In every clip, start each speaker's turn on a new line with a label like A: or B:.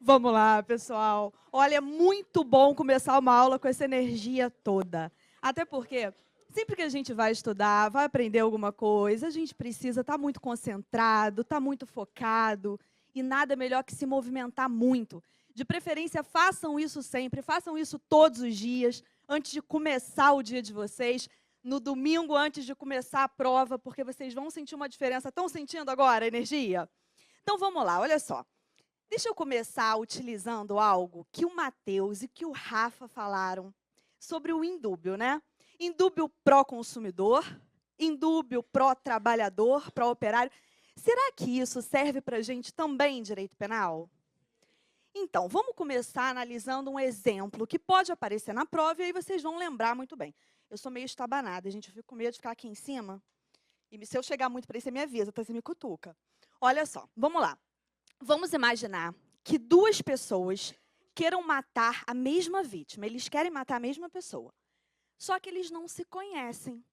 A: Vamos lá, pessoal. Olha, é muito bom começar uma aula com essa energia toda. Até porque sempre que a gente vai estudar, vai aprender alguma coisa, a gente precisa estar muito concentrado, estar muito focado, e nada melhor que se movimentar muito. De preferência, façam isso sempre, façam isso todos os dias, antes de começar o dia de vocês, no domingo antes de começar a prova, porque vocês vão sentir uma diferença. Estão sentindo agora a energia? Então vamos lá, olha só. Deixa eu começar utilizando algo que o Matheus e que o Rafa falaram sobre o indúbio, né? Indúbio pró-consumidor, indúbio pró-trabalhador, pró-operário. Será que isso serve para a gente também em direito penal? Então, vamos começar analisando um exemplo que pode aparecer na prova e aí vocês vão lembrar muito bem. Eu sou meio estabanada, gente, eu fico com medo de ficar aqui em cima. E se eu chegar muito para aí, você me avisa, tá? Você me cutuca. Olha só, vamos lá. Vamos imaginar que duas pessoas queiram matar a mesma vítima. Eles querem matar a mesma pessoa. Só que eles não se conhecem.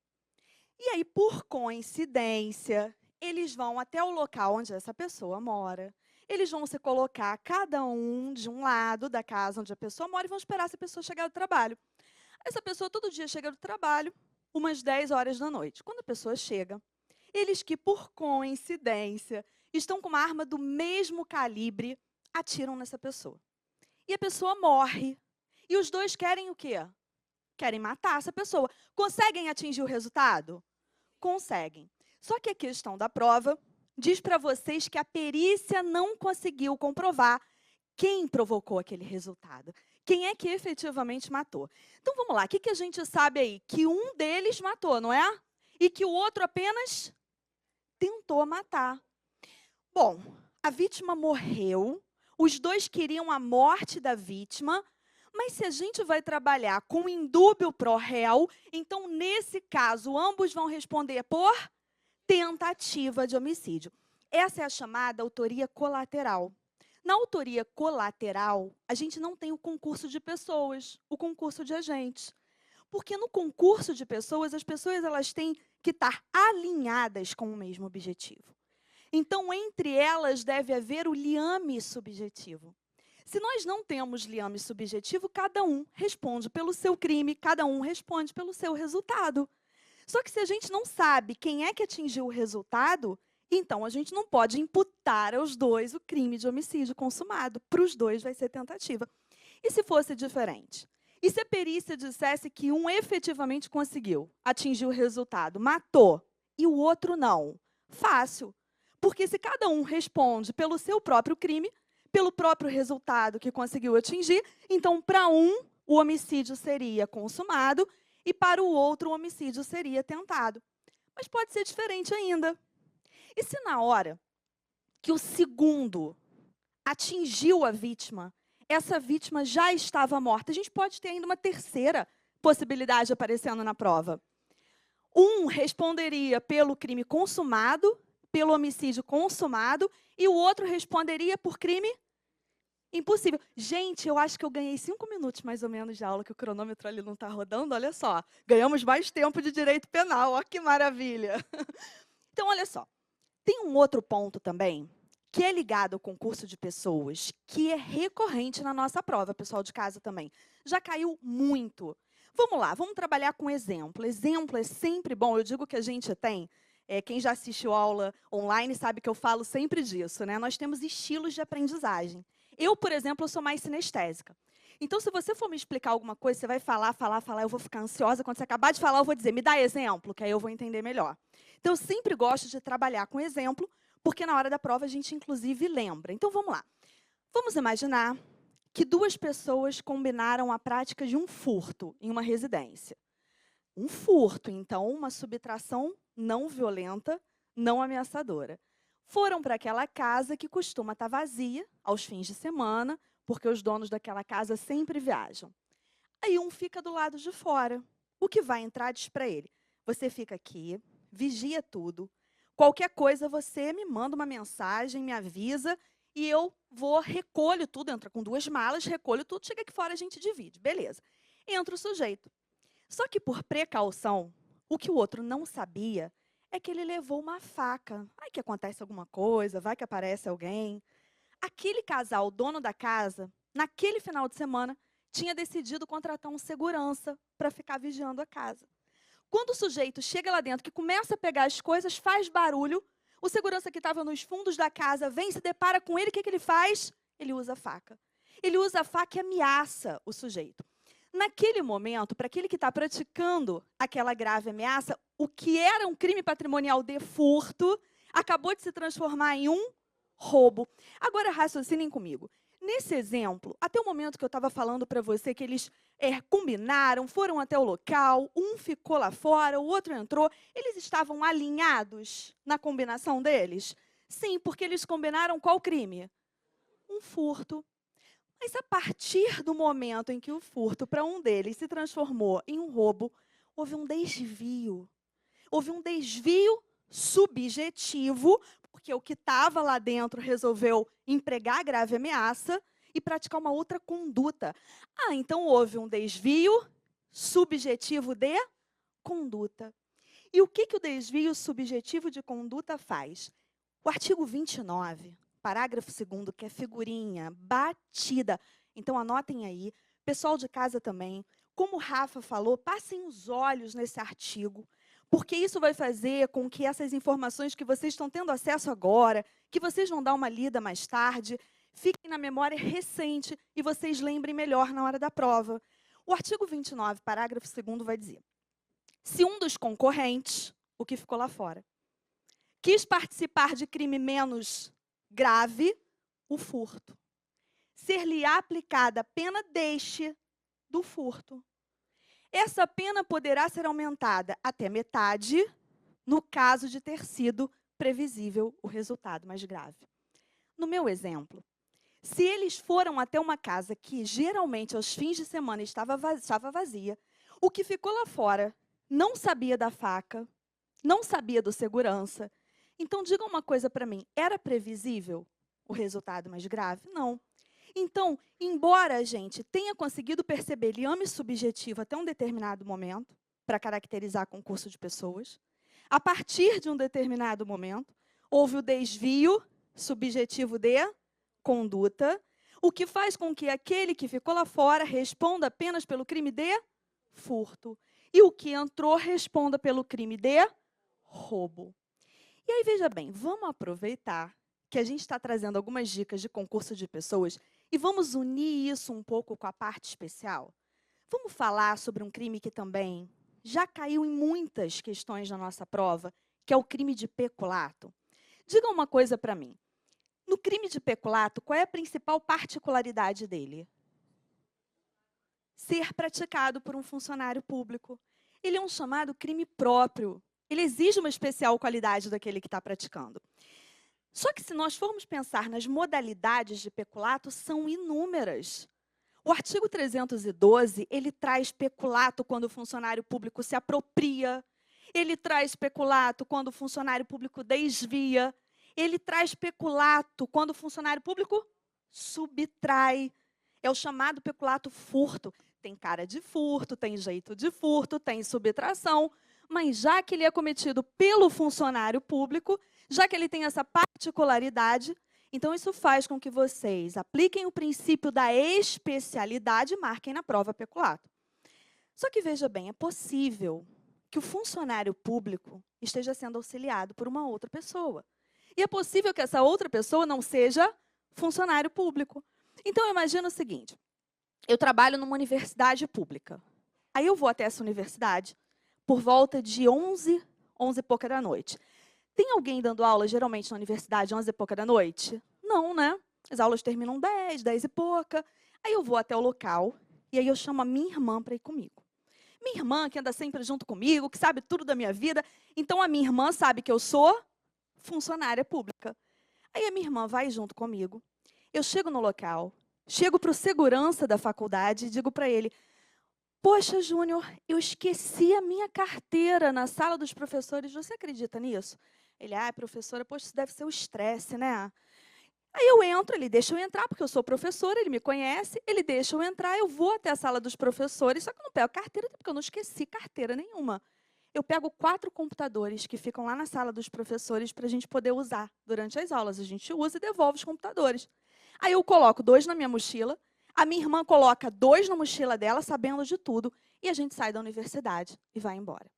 A: E aí, por coincidência, eles vão até o local onde essa pessoa mora. Eles vão se colocar, cada um de um lado da casa onde a pessoa mora, e vão esperar essa pessoa chegar do trabalho. Essa pessoa todo dia chega do trabalho, umas 10 horas da noite. Quando a pessoa chega, eles que, por coincidência, estão com uma arma do mesmo calibre, atiram nessa pessoa. E a pessoa morre. E os dois querem o quê? Querem matar essa pessoa. Conseguem atingir o resultado? Conseguem. Só que a questão da prova diz para vocês que a perícia não conseguiu comprovar quem provocou aquele resultado. Quem é que efetivamente matou? Então, vamos lá. O que a gente sabe aí? Que um deles matou, não é? E que o outro apenas tentou matar. Bom, a vítima morreu, os dois queriam a morte da vítima, mas se a gente vai trabalhar com indúbio pro réu, então, nesse caso, ambos vão responder por tentativa de homicídio. Essa é a chamada autoria colateral. Na autoria colateral, a gente não tem o concurso de pessoas, o concurso de agentes. Porque no concurso de pessoas, as pessoas elas têm que estar alinhadas com o mesmo objetivo. Então, entre elas, deve haver o liame subjetivo. Se nós não temos liame subjetivo, cada um responde pelo seu crime, cada um responde pelo seu resultado. Só que se a gente não sabe quem é que atingiu o resultado, então a gente não pode imputar aos dois o crime de homicídio consumado. Para os dois vai ser tentativa. E se fosse diferente? E se a perícia dissesse que um efetivamente conseguiu atingir o resultado, matou, e o outro não? Fácil. Porque se cada um responde pelo seu próprio crime, pelo próprio resultado que conseguiu atingir, então, para um, o homicídio seria consumado e para o outro, o homicídio seria tentado. Mas pode ser diferente ainda. E se na hora que o segundo atingiu a vítima, essa vítima já estava morta? A gente pode ter ainda uma terceira possibilidade aparecendo na prova. Um responderia pelo crime consumado, pelo homicídio consumado, e o outro responderia por crime impossível. Gente, eu acho que eu ganhei 5 minutos mais ou menos de aula, que o cronômetro ali não está rodando, olha só. Ganhamos mais tempo de direito penal, olha que maravilha. Então, olha só. Tem um outro ponto também, que é ligado ao concurso de pessoas, que é recorrente na nossa prova, pessoal de casa também. Já caiu muito. Vamos lá, vamos trabalhar com exemplo. Exemplo é sempre bom, eu digo que a gente tem, quem já assistiu aula online sabe que eu falo sempre disso, né? Nós temos estilos de aprendizagem. Eu, por exemplo, sou mais sinestésica. Então, se você for me explicar alguma coisa, você vai falar, eu vou ficar ansiosa. Quando você acabar de falar, eu vou dizer, me dá exemplo, que aí eu vou entender melhor. Então, eu sempre gosto de trabalhar com exemplo, porque na hora da prova a gente, inclusive, lembra. Então, vamos lá. Vamos imaginar que duas pessoas combinaram a prática de um furto em uma residência. Um furto, então, uma subtração não violenta, não ameaçadora. Foram para aquela casa que costuma estar vazia aos fins de semana, porque os donos daquela casa sempre viajam. Aí um fica do lado de fora. O que vai entrar diz para ele, você fica aqui, vigia tudo. Qualquer coisa você me manda uma mensagem, me avisa e eu recolho tudo, entra com 2 malas, recolho tudo, chega aqui fora a gente divide. Beleza. Entra o sujeito. Só que por precaução, o que o outro não sabia é que ele levou uma faca. Vai que acontece alguma coisa, vai que aparece alguém. Aquele casal, dono da casa, naquele final de semana, tinha decidido contratar um segurança para ficar vigiando a casa. Quando o sujeito chega lá dentro, que começa a pegar as coisas, faz barulho, o segurança que estava nos fundos da casa vem, se depara com ele, o que ele faz? Ele usa a faca. Ele usa a faca e ameaça o sujeito. Naquele momento, para aquele que está praticando aquela grave ameaça, o que era um crime patrimonial de furto, acabou de se transformar em um roubo. Agora, raciocinem comigo. Nesse exemplo, até o momento que eu estava falando para você que eles combinaram, foram até o local, um ficou lá fora, o outro entrou, eles estavam alinhados na combinação deles? Sim, porque eles combinaram qual crime? Um furto. Mas a partir do momento em que o furto para um deles se transformou em um roubo, houve um desvio. Houve um desvio subjetivo, porque o que estava lá dentro resolveu empregar grave ameaça e praticar uma outra conduta. Ah, então houve um desvio subjetivo de conduta. E o que o desvio subjetivo de conduta faz? O artigo 29, parágrafo 2º, que é figurinha, batida. Então, anotem aí, pessoal de casa também. Como o Rafa falou, passem os olhos nesse artigo, porque isso vai fazer com que essas informações que vocês estão tendo acesso agora, que vocês vão dar uma lida mais tarde, fiquem na memória recente e vocês lembrem melhor na hora da prova. O artigo 29, parágrafo 2º, vai dizer: se um dos concorrentes, o que ficou lá fora, quis participar de crime menos grave, o furto, ser-lhe aplicada a pena deste do furto. Essa pena poderá ser aumentada até metade, no caso de ter sido previsível o resultado mais grave. No meu exemplo, se eles foram até uma casa que geralmente aos fins de semana estava vazia, o que ficou lá fora não sabia da faca, não sabia do segurança. Então, digam uma coisa para mim, era previsível o resultado mais grave? Não. Então, embora a gente tenha conseguido perceber liame subjetivo até um determinado momento, para caracterizar concurso de pessoas, a partir de um determinado momento, houve o desvio subjetivo de conduta, o que faz com que aquele que ficou lá fora responda apenas pelo crime de furto. E o que entrou responda pelo crime de roubo. E aí, veja bem, vamos aproveitar que a gente está trazendo algumas dicas de concurso de pessoas e vamos unir isso um pouco com a parte especial. Vamos falar sobre um crime que também já caiu em muitas questões na nossa prova, que é o crime de peculato. Diga uma coisa para mim. No crime de peculato, qual é a principal particularidade dele? Ser praticado por um funcionário público. Ele é um chamado crime próprio. Ele exige uma especial qualidade daquele que está praticando. Só que se nós formos pensar nas modalidades de peculato, são inúmeras. O artigo 312, ele traz peculato quando o funcionário público se apropria, ele traz peculato quando o funcionário público desvia, ele traz peculato quando o funcionário público subtrai. É o chamado peculato furto. Tem cara de furto, tem jeito de furto, tem subtração, mas já que ele é cometido pelo funcionário público, já que ele tem essa particularidade, então isso faz com que vocês apliquem o princípio da especialidade e marquem na prova peculato. Só que, veja bem, é possível que o funcionário público esteja sendo auxiliado por uma outra pessoa. E é possível que essa outra pessoa não seja funcionário público. Então, eu imagino o seguinte, eu trabalho numa universidade pública. Aí eu vou até essa universidade por volta de 11 e pouca da noite. Tem alguém dando aula, geralmente, na universidade, 11 e pouca da noite? Não, né? As aulas terminam 10 e pouca. Aí eu vou até o local e aí eu chamo a minha irmã para ir comigo. Minha irmã, que anda sempre junto comigo, que sabe tudo da minha vida. Então, a minha irmã sabe que eu sou funcionária pública. Aí a minha irmã vai junto comigo. Eu chego no local, chego para o segurança da faculdade e digo para ele, poxa, Júnior, eu esqueci a minha carteira na sala dos professores. Você acredita nisso? Ele, professora, poxa, isso deve ser o estresse, né? Aí eu entro, ele deixa eu entrar, porque eu sou professora, ele me conhece, ele deixa eu entrar, eu vou até a sala dos professores, só que eu não pego carteira, porque eu não esqueci carteira nenhuma. Eu pego 4 computadores que ficam lá na sala dos professores para a gente poder usar durante as aulas. A gente usa e devolve os computadores. Aí eu coloco 2 na minha mochila, a minha irmã coloca 2 na mochila dela, sabendo de tudo, e a gente sai da universidade e vai embora.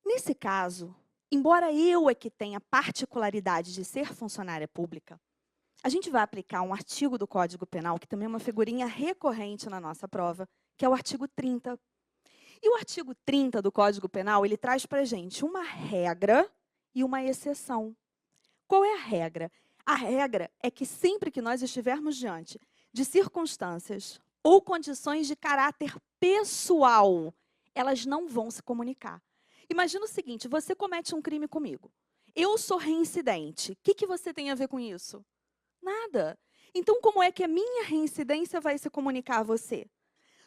A: Nesse caso, embora eu é que tenha particularidade de ser funcionária pública, a gente vai aplicar um artigo do Código Penal, que também é uma figurinha recorrente na nossa prova, que é o artigo 30. E o artigo 30 do Código Penal, ele traz para a gente uma regra e uma exceção. Qual é a regra? A regra é que sempre que nós estivermos diante de circunstâncias ou condições de caráter pessoal, elas não vão se comunicar. Imagina o seguinte, você comete um crime comigo. Eu sou reincidente. O que você tem a ver com isso? Nada. Então, como é que a minha reincidência vai se comunicar a você?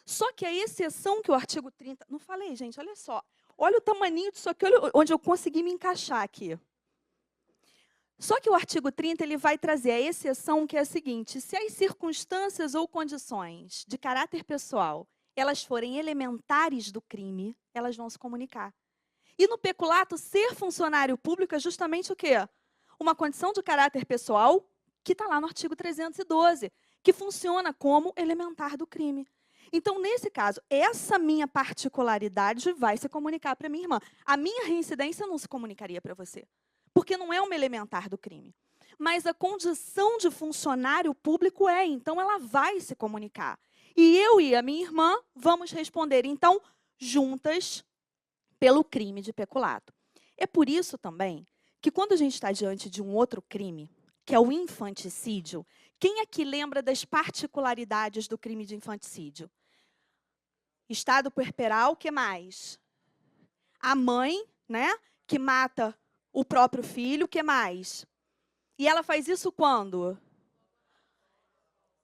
A: Só que a exceção que o artigo 30... Não falei, gente, olha só. Olha o tamaninho disso aqui, olha onde eu consegui me encaixar aqui. Só que o artigo 30 ele vai trazer a exceção que é a seguinte, se as circunstâncias ou condições de caráter pessoal, elas forem elementares do crime, elas vão se comunicar. E no peculato, ser funcionário público é justamente o quê? Uma condição de caráter pessoal que está lá no artigo 312, que funciona como elementar do crime. Então, nesse caso, essa minha particularidade vai se comunicar para minha irmã. A minha reincidência não se comunicaria para você, porque não é uma elementar do crime. Mas a condição de funcionário público é, então ela vai se comunicar. E eu e a minha irmã vamos responder, então, juntas pelo crime de peculato. É por isso também que quando a gente está diante de um outro crime, que é o infanticídio, quem aqui lembra das particularidades do crime de infanticídio? Estado puerperal, o que mais? A mãe, né, que mata o próprio filho, o que mais? E ela faz isso quando?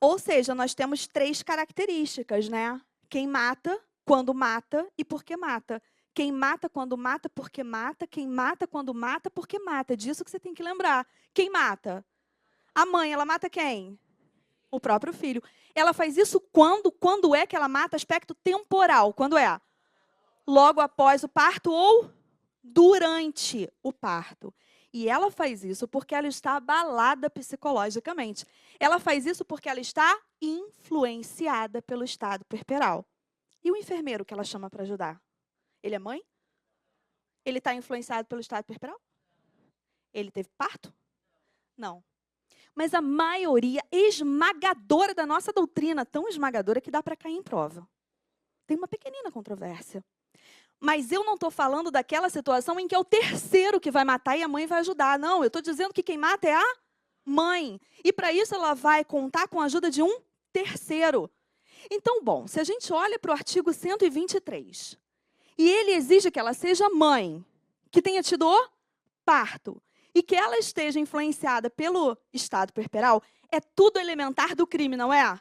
A: Ou seja, nós temos 3 características, né? Quem mata, quando mata e por que mata. Quem mata quando mata, porque mata. Quem mata quando mata, porque mata. É disso que você tem que lembrar. Quem mata? A mãe, ela mata quem? O próprio filho. Ela faz isso quando? Quando é que ela mata? Aspecto temporal. Quando é? Logo após o parto ou durante o parto. E ela faz isso porque ela está abalada psicologicamente. Ela faz isso porque ela está influenciada pelo estado puerperal. E o enfermeiro que ela chama para ajudar? Ele é mãe? Ele está influenciado pelo estado puerperal? Ele teve parto? Não. Mas a maioria esmagadora da nossa doutrina, tão esmagadora que dá para cair em prova. Tem uma pequenina controvérsia. Mas eu não estou falando daquela situação em que é o terceiro que vai matar e a mãe vai ajudar. Não, eu estou dizendo que quem mata é a mãe. E para isso ela vai contar com a ajuda de um terceiro. Então, bom, se a gente olha para o artigo 123, e ele exige que ela seja mãe, que tenha tido o parto, e que ela esteja influenciada pelo estado puerperal, é tudo elementar do crime, não é?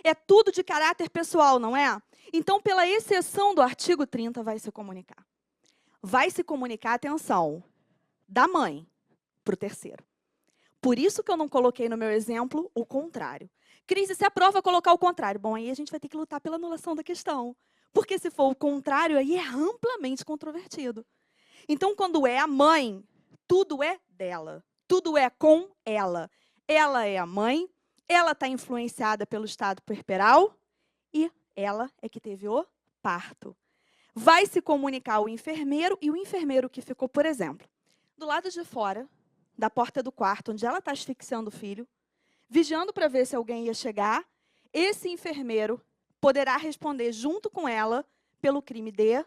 A: É tudo de caráter pessoal, não é? Então, pela exceção do artigo 30, vai se comunicar. Vai se comunicar, atenção, da mãe para o terceiro. Por isso que eu não coloquei no meu exemplo o contrário. Cris, e se a prova colocar o contrário? Bom, aí a gente vai ter que lutar pela anulação da questão. Porque se for o contrário, aí é amplamente controvertido. Então, quando é a mãe, tudo é dela. Tudo é com ela. Ela é a mãe, ela está influenciada pelo estado puerperal e ela é que teve o parto. Vai se comunicar o enfermeiro e o enfermeiro que ficou, por exemplo, do lado de fora da porta do quarto, onde ela está asfixiando o filho, vigiando para ver se alguém ia chegar, esse enfermeiro poderá responder junto com ela pelo crime de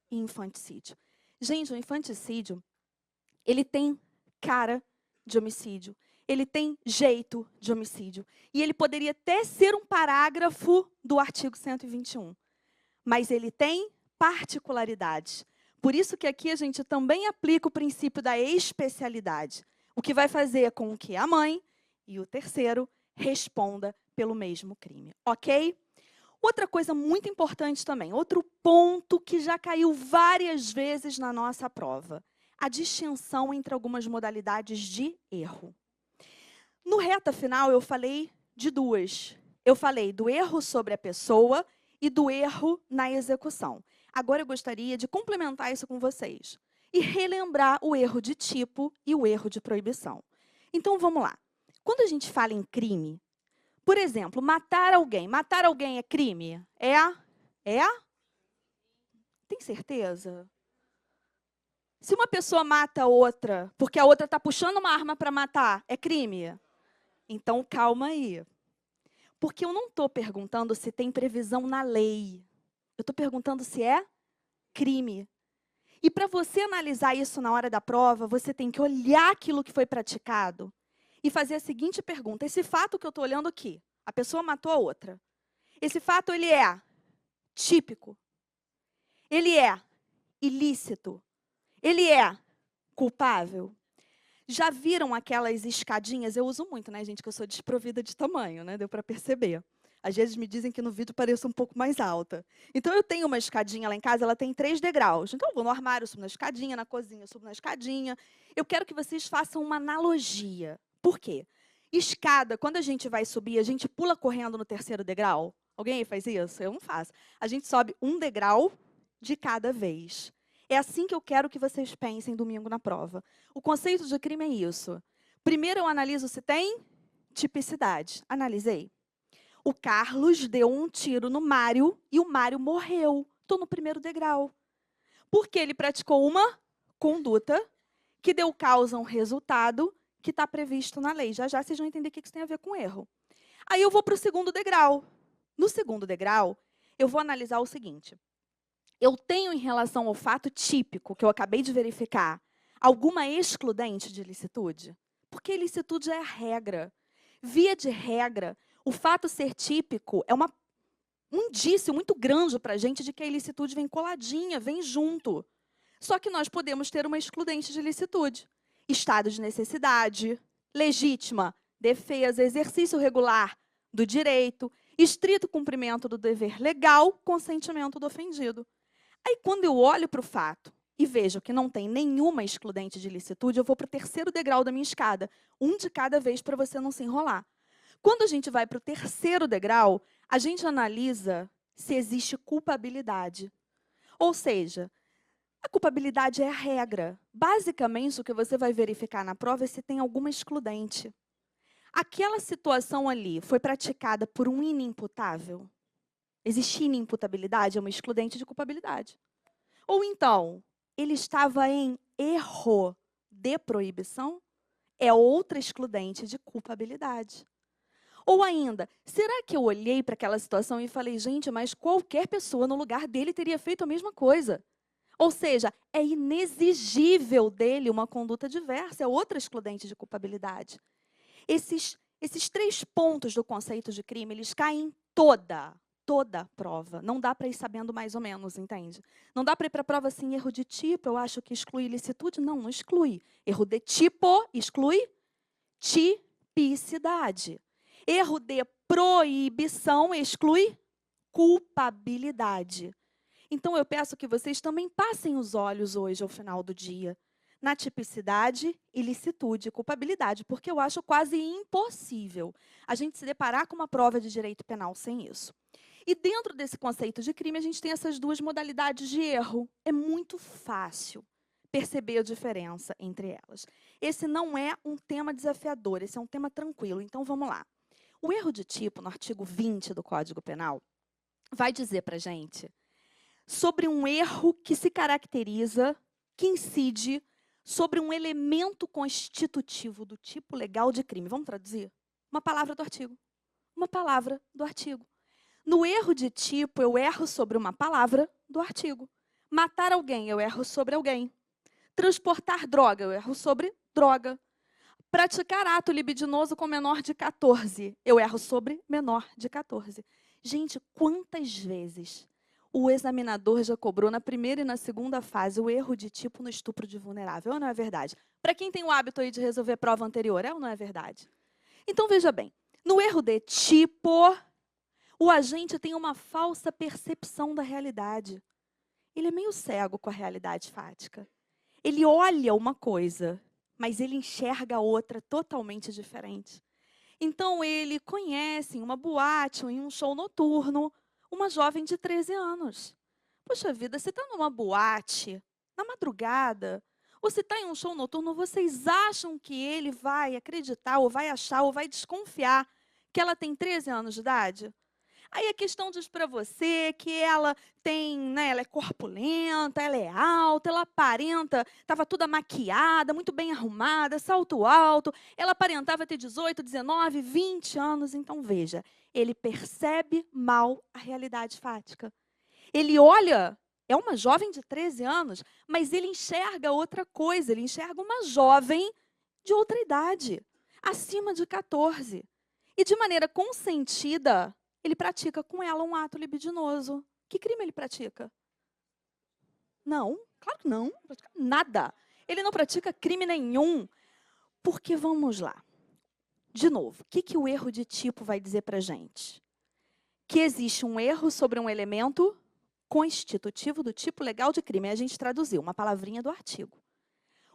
A: infanticídio. Gente, o infanticídio, ele tem cara de homicídio. Ele tem jeito de homicídio. E ele poderia até ser um parágrafo do artigo 121. Mas ele tem particularidades. Por isso que aqui a gente também aplica o princípio da especialidade. O que vai fazer com que a mãe e o terceiro responda pelo mesmo crime. Ok? Outra coisa muito importante também, outro ponto que já caiu várias vezes na nossa prova. A distinção entre algumas modalidades de erro. No reta final, eu falei de 2. Eu falei do erro sobre a pessoa e do erro na execução. Agora eu gostaria de complementar isso com vocês e relembrar o erro de tipo e o erro de proibição. Então, vamos lá. Quando a gente fala em crime, Por exemplo, matar alguém. Matar alguém é crime? É? É? Tem certeza? Se uma pessoa mata outra, porque a outra está puxando uma arma para matar, é crime? Então, calma aí. Porque eu não estou perguntando se tem previsão na lei. Eu estou perguntando se é crime. E para você analisar isso na hora da prova, você tem que olhar aquilo que foi praticado e fazer a seguinte pergunta. Esse fato que eu estou olhando aqui, a pessoa matou a outra. Esse fato, ele é típico. Ele é ilícito. Ele é culpável. Já viram aquelas escadinhas? Eu uso muito, né, gente, que eu sou desprovida de tamanho, né? Deu para perceber. Às vezes me dizem que no vídeo pareço um pouco mais alta. Então, eu tenho uma escadinha lá em casa, ela tem 3 degraus. Então, eu vou no armário, subo na escadinha, na cozinha, subo na escadinha. Eu quero que vocês façam uma analogia. Por quê? Escada, quando a gente vai subir, a gente pula correndo no 3º degrau? Alguém aí faz isso? Eu não faço. A gente sobe um degrau de cada vez. É assim que eu quero que vocês pensem domingo na prova. O conceito de crime é isso. Primeiro eu analiso se tem tipicidade. Analisei. O Carlos deu um tiro no Mário e o Mário morreu. Estou no 1º degrau. Porque ele praticou uma conduta que deu causa a um resultado que está previsto na lei. Já já vocês vão entender o que isso tem a ver com erro. Aí eu vou para o 2º degrau. No 2º degrau, eu vou analisar o seguinte. Eu tenho, em relação ao fato típico que eu acabei de verificar, alguma excludente de ilicitude? Porque ilicitude é a regra. Via de regra, o fato ser típico é um indício muito grande para a gente de que a ilicitude vem coladinha, vem junto. Só que nós podemos ter uma excludente de ilicitude. Estado de necessidade, legítima defesa, exercício regular do direito, estrito cumprimento do dever legal, consentimento do ofendido. Aí, quando eu olho para o fato e vejo que não tem nenhuma excludente de ilicitude, eu vou para o 3º degrau da minha escada, um de cada vez para você não se enrolar. Quando a gente vai para o 3º degrau, a gente analisa se existe culpabilidade. Ou seja, a culpabilidade é a regra. Basicamente, o que você vai verificar na prova é se tem alguma excludente. Aquela situação ali foi praticada por um inimputável? Existe inimputabilidade, é uma excludente de culpabilidade. Ou então, ele estava em erro de proibição? É outra excludente de culpabilidade. Ou ainda, será que eu olhei para aquela situação e falei, gente, mas qualquer pessoa no lugar dele teria feito a mesma coisa? Ou seja, é inexigível dele uma conduta diversa, é outra excludente de culpabilidade. Esses 3 pontos do conceito de crime, eles caem em toda prova. Não dá para ir sabendo mais ou menos, entende? Não dá para ir para a prova assim, erro de tipo, eu acho que exclui ilicitude. Não, não exclui. Erro de tipo exclui tipicidade. Erro de proibição exclui culpabilidade. Então, eu peço que vocês também passem os olhos hoje, ao final do dia, na tipicidade, ilicitude e culpabilidade, porque eu acho quase impossível a gente se deparar com uma prova de direito penal sem isso. E dentro desse conceito de crime, a gente tem essas 2 modalidades de erro. É muito fácil perceber a diferença entre elas. Esse não é um tema desafiador, esse é um tema tranquilo. Então, vamos lá. O erro de tipo, no artigo 20 do Código Penal, vai dizer para a gente sobre um erro que se caracteriza, que incide sobre um elemento constitutivo do tipo legal de crime. Vamos traduzir? Uma palavra do artigo. Uma palavra do artigo. No erro de tipo, eu erro sobre uma palavra do artigo. Matar alguém, eu erro sobre alguém. Transportar droga, eu erro sobre droga. Praticar ato libidinoso com menor de 14, eu erro sobre menor de 14. Gente, quantas vezes o examinador já cobrou na primeira e na segunda fase o erro de tipo no estupro de vulnerável? Ou não é verdade? Para quem tem o hábito aí de resolver prova anterior, é ou não é verdade? Então, veja bem, no erro de tipo, o agente tem uma falsa percepção da realidade. Ele é meio cego com a realidade fática. Ele olha uma coisa, mas ele enxerga outra totalmente diferente. Então, ele conhece em uma boate ou em um show noturno uma jovem de 13 anos. Poxa vida, você está numa boate, na madrugada, ou se está em um show noturno, vocês acham que ele vai acreditar, ou vai achar, ou vai desconfiar porque ela tem 13 anos de idade? Aí a questão diz para você que ela tem, né, ela é corpulenta, ela é alta, ela aparenta, estava toda maquiada, muito bem arrumada, salto alto, ela aparentava ter 18, 19, 20 anos. Então, veja, ele percebe mal a realidade fática. Ele olha, é uma jovem de 13 anos, mas ele enxerga outra coisa, ele enxerga uma jovem de outra idade, acima de 14. E de maneira consentida, ele pratica com ela um ato libidinoso. Que crime ele pratica? Não, claro que não, não pratica nada. Ele não pratica crime nenhum. Porque, vamos lá, de novo, o que o erro de tipo vai dizer para a gente? Que existe um erro sobre um elemento constitutivo do tipo legal de crime. Aí a gente traduziu uma palavrinha do artigo.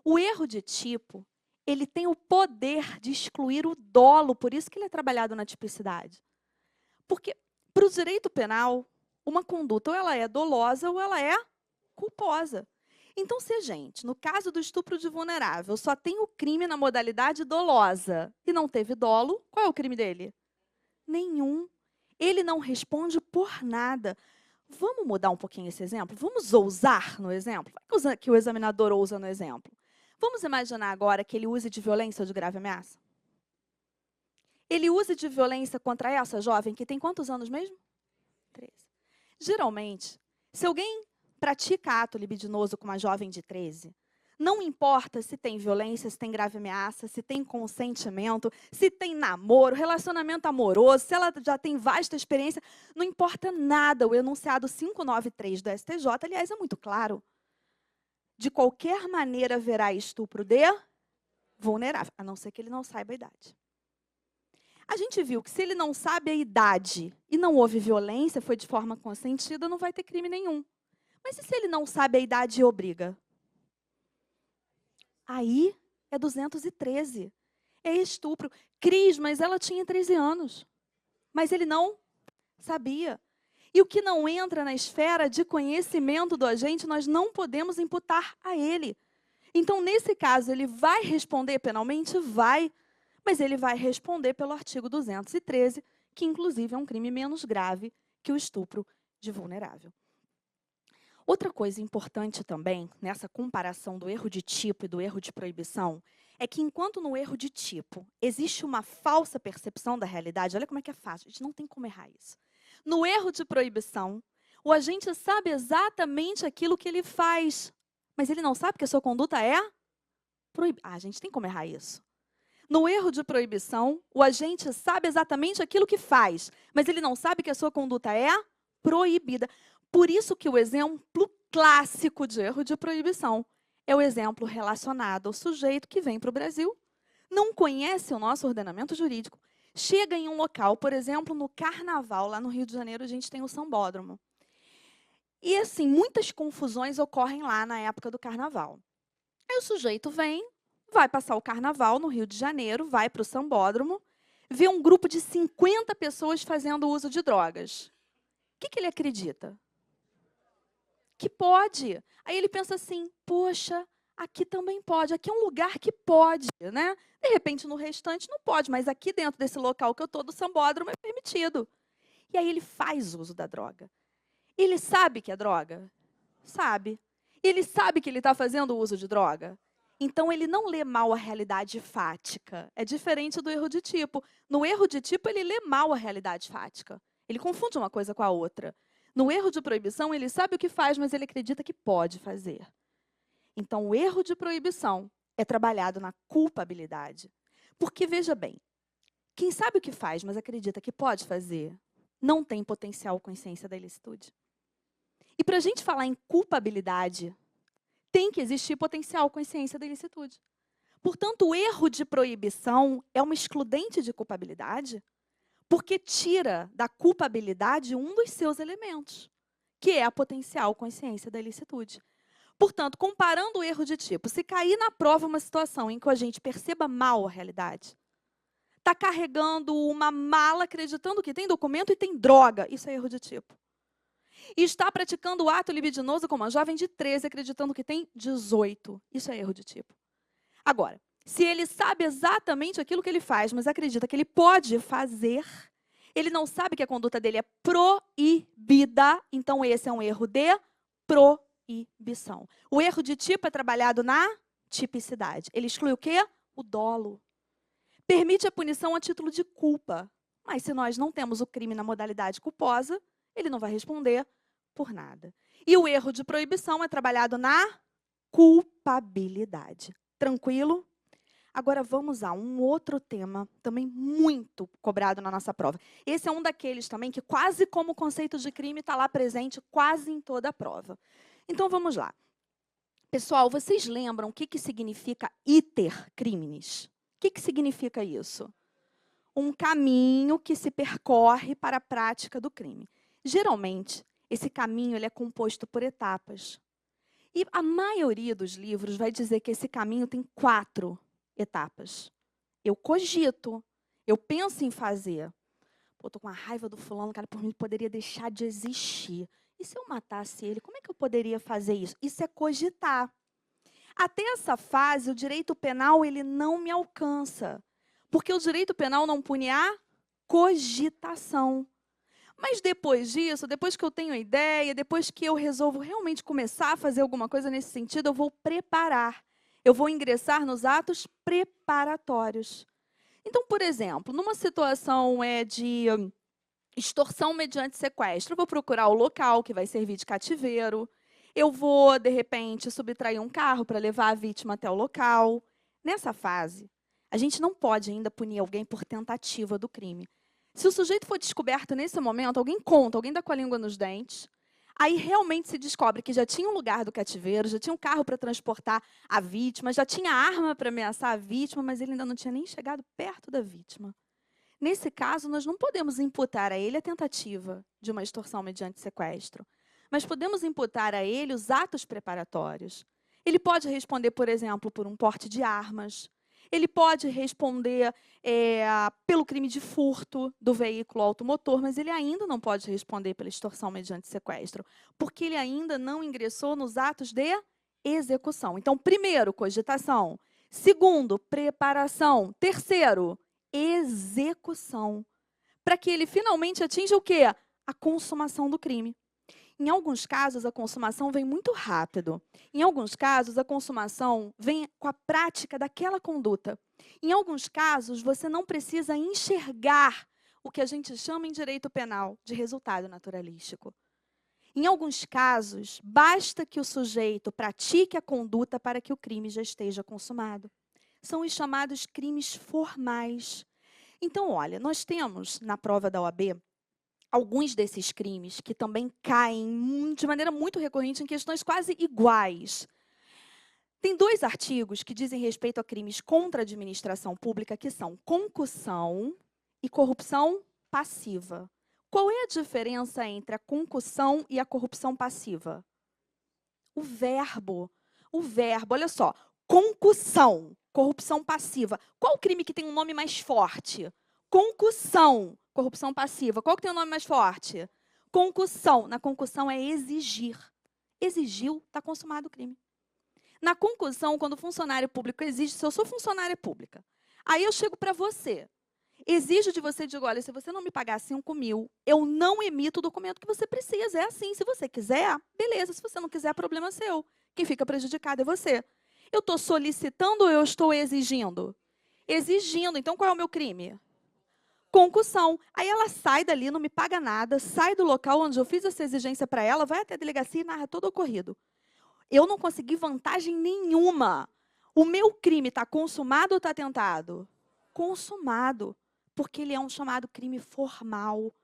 A: O erro de tipo, ele tem o poder de excluir o dolo, por isso que ele é trabalhado na tipicidade. Porque, para o direito penal, uma conduta ou ela é dolosa ou ela é culposa. Então, se a gente, no caso do estupro de vulnerável, só tem o crime na modalidade dolosa e não teve dolo, qual é o crime dele? Nenhum. Ele não responde por nada. Vamos mudar um pouquinho esse exemplo? Vamos ousar no exemplo? Vai que o examinador ousa no exemplo. Vamos imaginar agora que ele use de violência ou de grave ameaça? Ele usa de violência contra essa jovem que tem quantos anos mesmo? 13. Geralmente, se alguém pratica ato libidinoso com uma jovem de 13, não importa se tem violência, se tem grave ameaça, se tem consentimento, se tem namoro, relacionamento amoroso, se ela já tem vasta experiência, não importa nada. O enunciado 593 do STJ, aliás, é muito claro. De qualquer maneira haverá estupro de vulnerável, a não ser que ele não saiba a idade. A gente viu que se ele não sabe a idade e não houve violência, foi de forma consentida, não vai ter crime nenhum. Mas e se ele não sabe a idade e obriga? Aí é 213. É estupro. Cris, mas ela tinha 13 anos. Mas ele não sabia. E o que não entra na esfera de conhecimento do agente, nós não podemos imputar a ele. Então, nesse caso, ele vai responder penalmente? Vai. Mas ele vai responder pelo artigo 213, que inclusive é um crime menos grave que o estupro de vulnerável. Outra coisa importante também, nessa comparação do erro de tipo e do erro de proibição, é que enquanto no erro de tipo existe uma falsa percepção da realidade, olha como é que é fácil, a gente não tem como errar isso. No erro de proibição, o agente sabe exatamente aquilo que ele faz, mas ele não sabe que a sua conduta é proibida. A gente tem como errar isso. No erro de proibição, o agente sabe exatamente aquilo que faz, mas ele não sabe que a sua conduta é proibida. Por isso que o exemplo clássico de erro de proibição é o exemplo relacionado ao sujeito que vem para o Brasil, não conhece o nosso ordenamento jurídico, chega em um local, por exemplo, no Carnaval, lá no Rio de Janeiro, a gente tem o Sambódromo. E, assim, muitas confusões ocorrem lá na época do Carnaval. Aí o sujeito vem, vai passar o Carnaval no Rio de Janeiro, vai para o Sambódromo, vê um grupo de 50 pessoas fazendo uso de drogas. O que ele acredita? Que pode. Aí ele pensa assim, poxa, aqui também pode, aqui é um lugar que pode, né? De repente, no restante não pode, mas aqui dentro desse local que eu estou, do Sambódromo, é permitido. E aí ele faz uso da droga. Ele sabe que é droga? Sabe. Ele sabe que ele está fazendo uso de droga? Então, ele não lê mal a realidade fática. É diferente do erro de tipo. No erro de tipo, ele lê mal a realidade fática. Ele confunde uma coisa com a outra. No erro de proibição, ele sabe o que faz, mas ele acredita que pode fazer. Então, o erro de proibição é trabalhado na culpabilidade. Porque, veja bem, quem sabe o que faz, mas acredita que pode fazer, não tem potencial consciência da ilicitude. E para a gente falar em culpabilidade, tem que existir potencial consciência da ilicitude. Portanto, o erro de proibição é uma excludente de culpabilidade, porque tira da culpabilidade um dos seus elementos, que é a potencial consciência da ilicitude. Portanto, comparando o erro de tipo, se cair na prova uma situação em que a gente perceba mal a realidade, está carregando uma mala acreditando que tem documento e tem droga, isso é erro de tipo. E está praticando o ato libidinoso com uma jovem de 13, acreditando que tem 18, isso é erro de tipo. Agora, Se ele sabe exatamente aquilo que ele faz, mas acredita que ele pode fazer, ele não sabe que a conduta dele é proibida, então esse é um erro de proibição. O erro de tipo é trabalhado na tipicidade. Ele exclui o quê? O dolo. Permite a punição a título de culpa. Mas se nós não temos o crime na modalidade culposa, ele não vai responder por nada. E o erro de proibição é trabalhado na culpabilidade. Tranquilo? Agora vamos a um outro tema também muito cobrado na nossa prova. Esse é um daqueles também que quase como conceito de crime está lá presente quase em toda a prova. Então vamos lá. Pessoal, vocês lembram o que significa iter criminis? O que significa isso? Um caminho que se percorre para a prática do crime. Geralmente, esse caminho ele é composto por etapas. E a maioria dos livros vai dizer que esse caminho tem 4 etapas. Eu cogito, eu penso em fazer. Pô, tô com uma raiva do fulano, cara, por mim ele poderia deixar de existir. E se eu matasse ele, como é que eu poderia fazer isso? Isso é cogitar. Até essa fase, o direito penal ele não me alcança. Porque o direito penal não pune a cogitação. Mas depois disso, depois que eu tenho a ideia, depois que eu resolvo realmente começar a fazer alguma coisa nesse sentido, eu vou preparar. Eu vou ingressar nos atos preparatórios. Então, por exemplo, numa situação de extorsão mediante sequestro, eu vou procurar o local que vai servir de cativeiro. Eu vou, de repente, subtrair um carro para levar a vítima até o local. Nessa fase, a gente não pode ainda punir alguém por tentativa do crime. Se o sujeito for descoberto nesse momento, alguém conta, alguém dá com a língua nos dentes, aí realmente se descobre que já tinha um lugar do cativeiro, já tinha um carro para transportar a vítima, já tinha arma para ameaçar a vítima, mas ele ainda não tinha nem chegado perto da vítima. Nesse caso, nós não podemos imputar a ele a tentativa de uma extorsão mediante sequestro, mas podemos imputar a ele os atos preparatórios. Ele pode responder, por exemplo, por um porte de armas. Ele pode responder pelo crime de furto do veículo automotor, mas ele ainda não pode responder pela extorsão mediante sequestro, porque ele ainda não ingressou nos atos de execução. Então, primeiro, cogitação. Segundo, preparação. Terceiro, execução. Para que ele finalmente atinja o quê? A consumação do crime. Em alguns casos, a consumação vem muito rápido. Em alguns casos, a consumação vem com a prática daquela conduta. Em alguns casos, você não precisa enxergar o que a gente chama em direito penal de resultado naturalístico. Em alguns casos, basta que o sujeito pratique a conduta para que o crime já esteja consumado. São os chamados crimes formais. Então, olha, nós temos na prova da OAB alguns desses crimes que também caem de maneira muito recorrente em questões quase iguais. Tem 2 artigos que dizem respeito a crimes contra a administração pública, que são concussão e corrupção passiva. Qual é a diferença entre a concussão e a corrupção passiva? O verbo. O verbo, olha só, concussão, corrupção passiva. Qual o crime que tem um nome mais forte? Concussão, corrupção passiva. Qual que tem um nome mais forte? Concussão. Na concussão é exigir. Exigiu, está consumado o crime. Na concussão, quando o funcionário público exige, se eu sou funcionária pública, aí eu chego para você, exijo de você, digo, olha, se você não me pagar 5.000, eu não emito o documento que você precisa. É assim, se você quiser, beleza. Se você não quiser, problema seu. Quem fica prejudicado é você. Eu estou solicitando ou eu estou exigindo? Exigindo. Então, qual é o meu crime? Concussão. Aí ela sai dali, não me paga nada, sai do local onde eu fiz essa exigência para ela, vai até a delegacia e narra todo o ocorrido. Eu não consegui vantagem nenhuma. O meu crime está consumado ou está tentado? Consumado, porque ele é um chamado crime formal.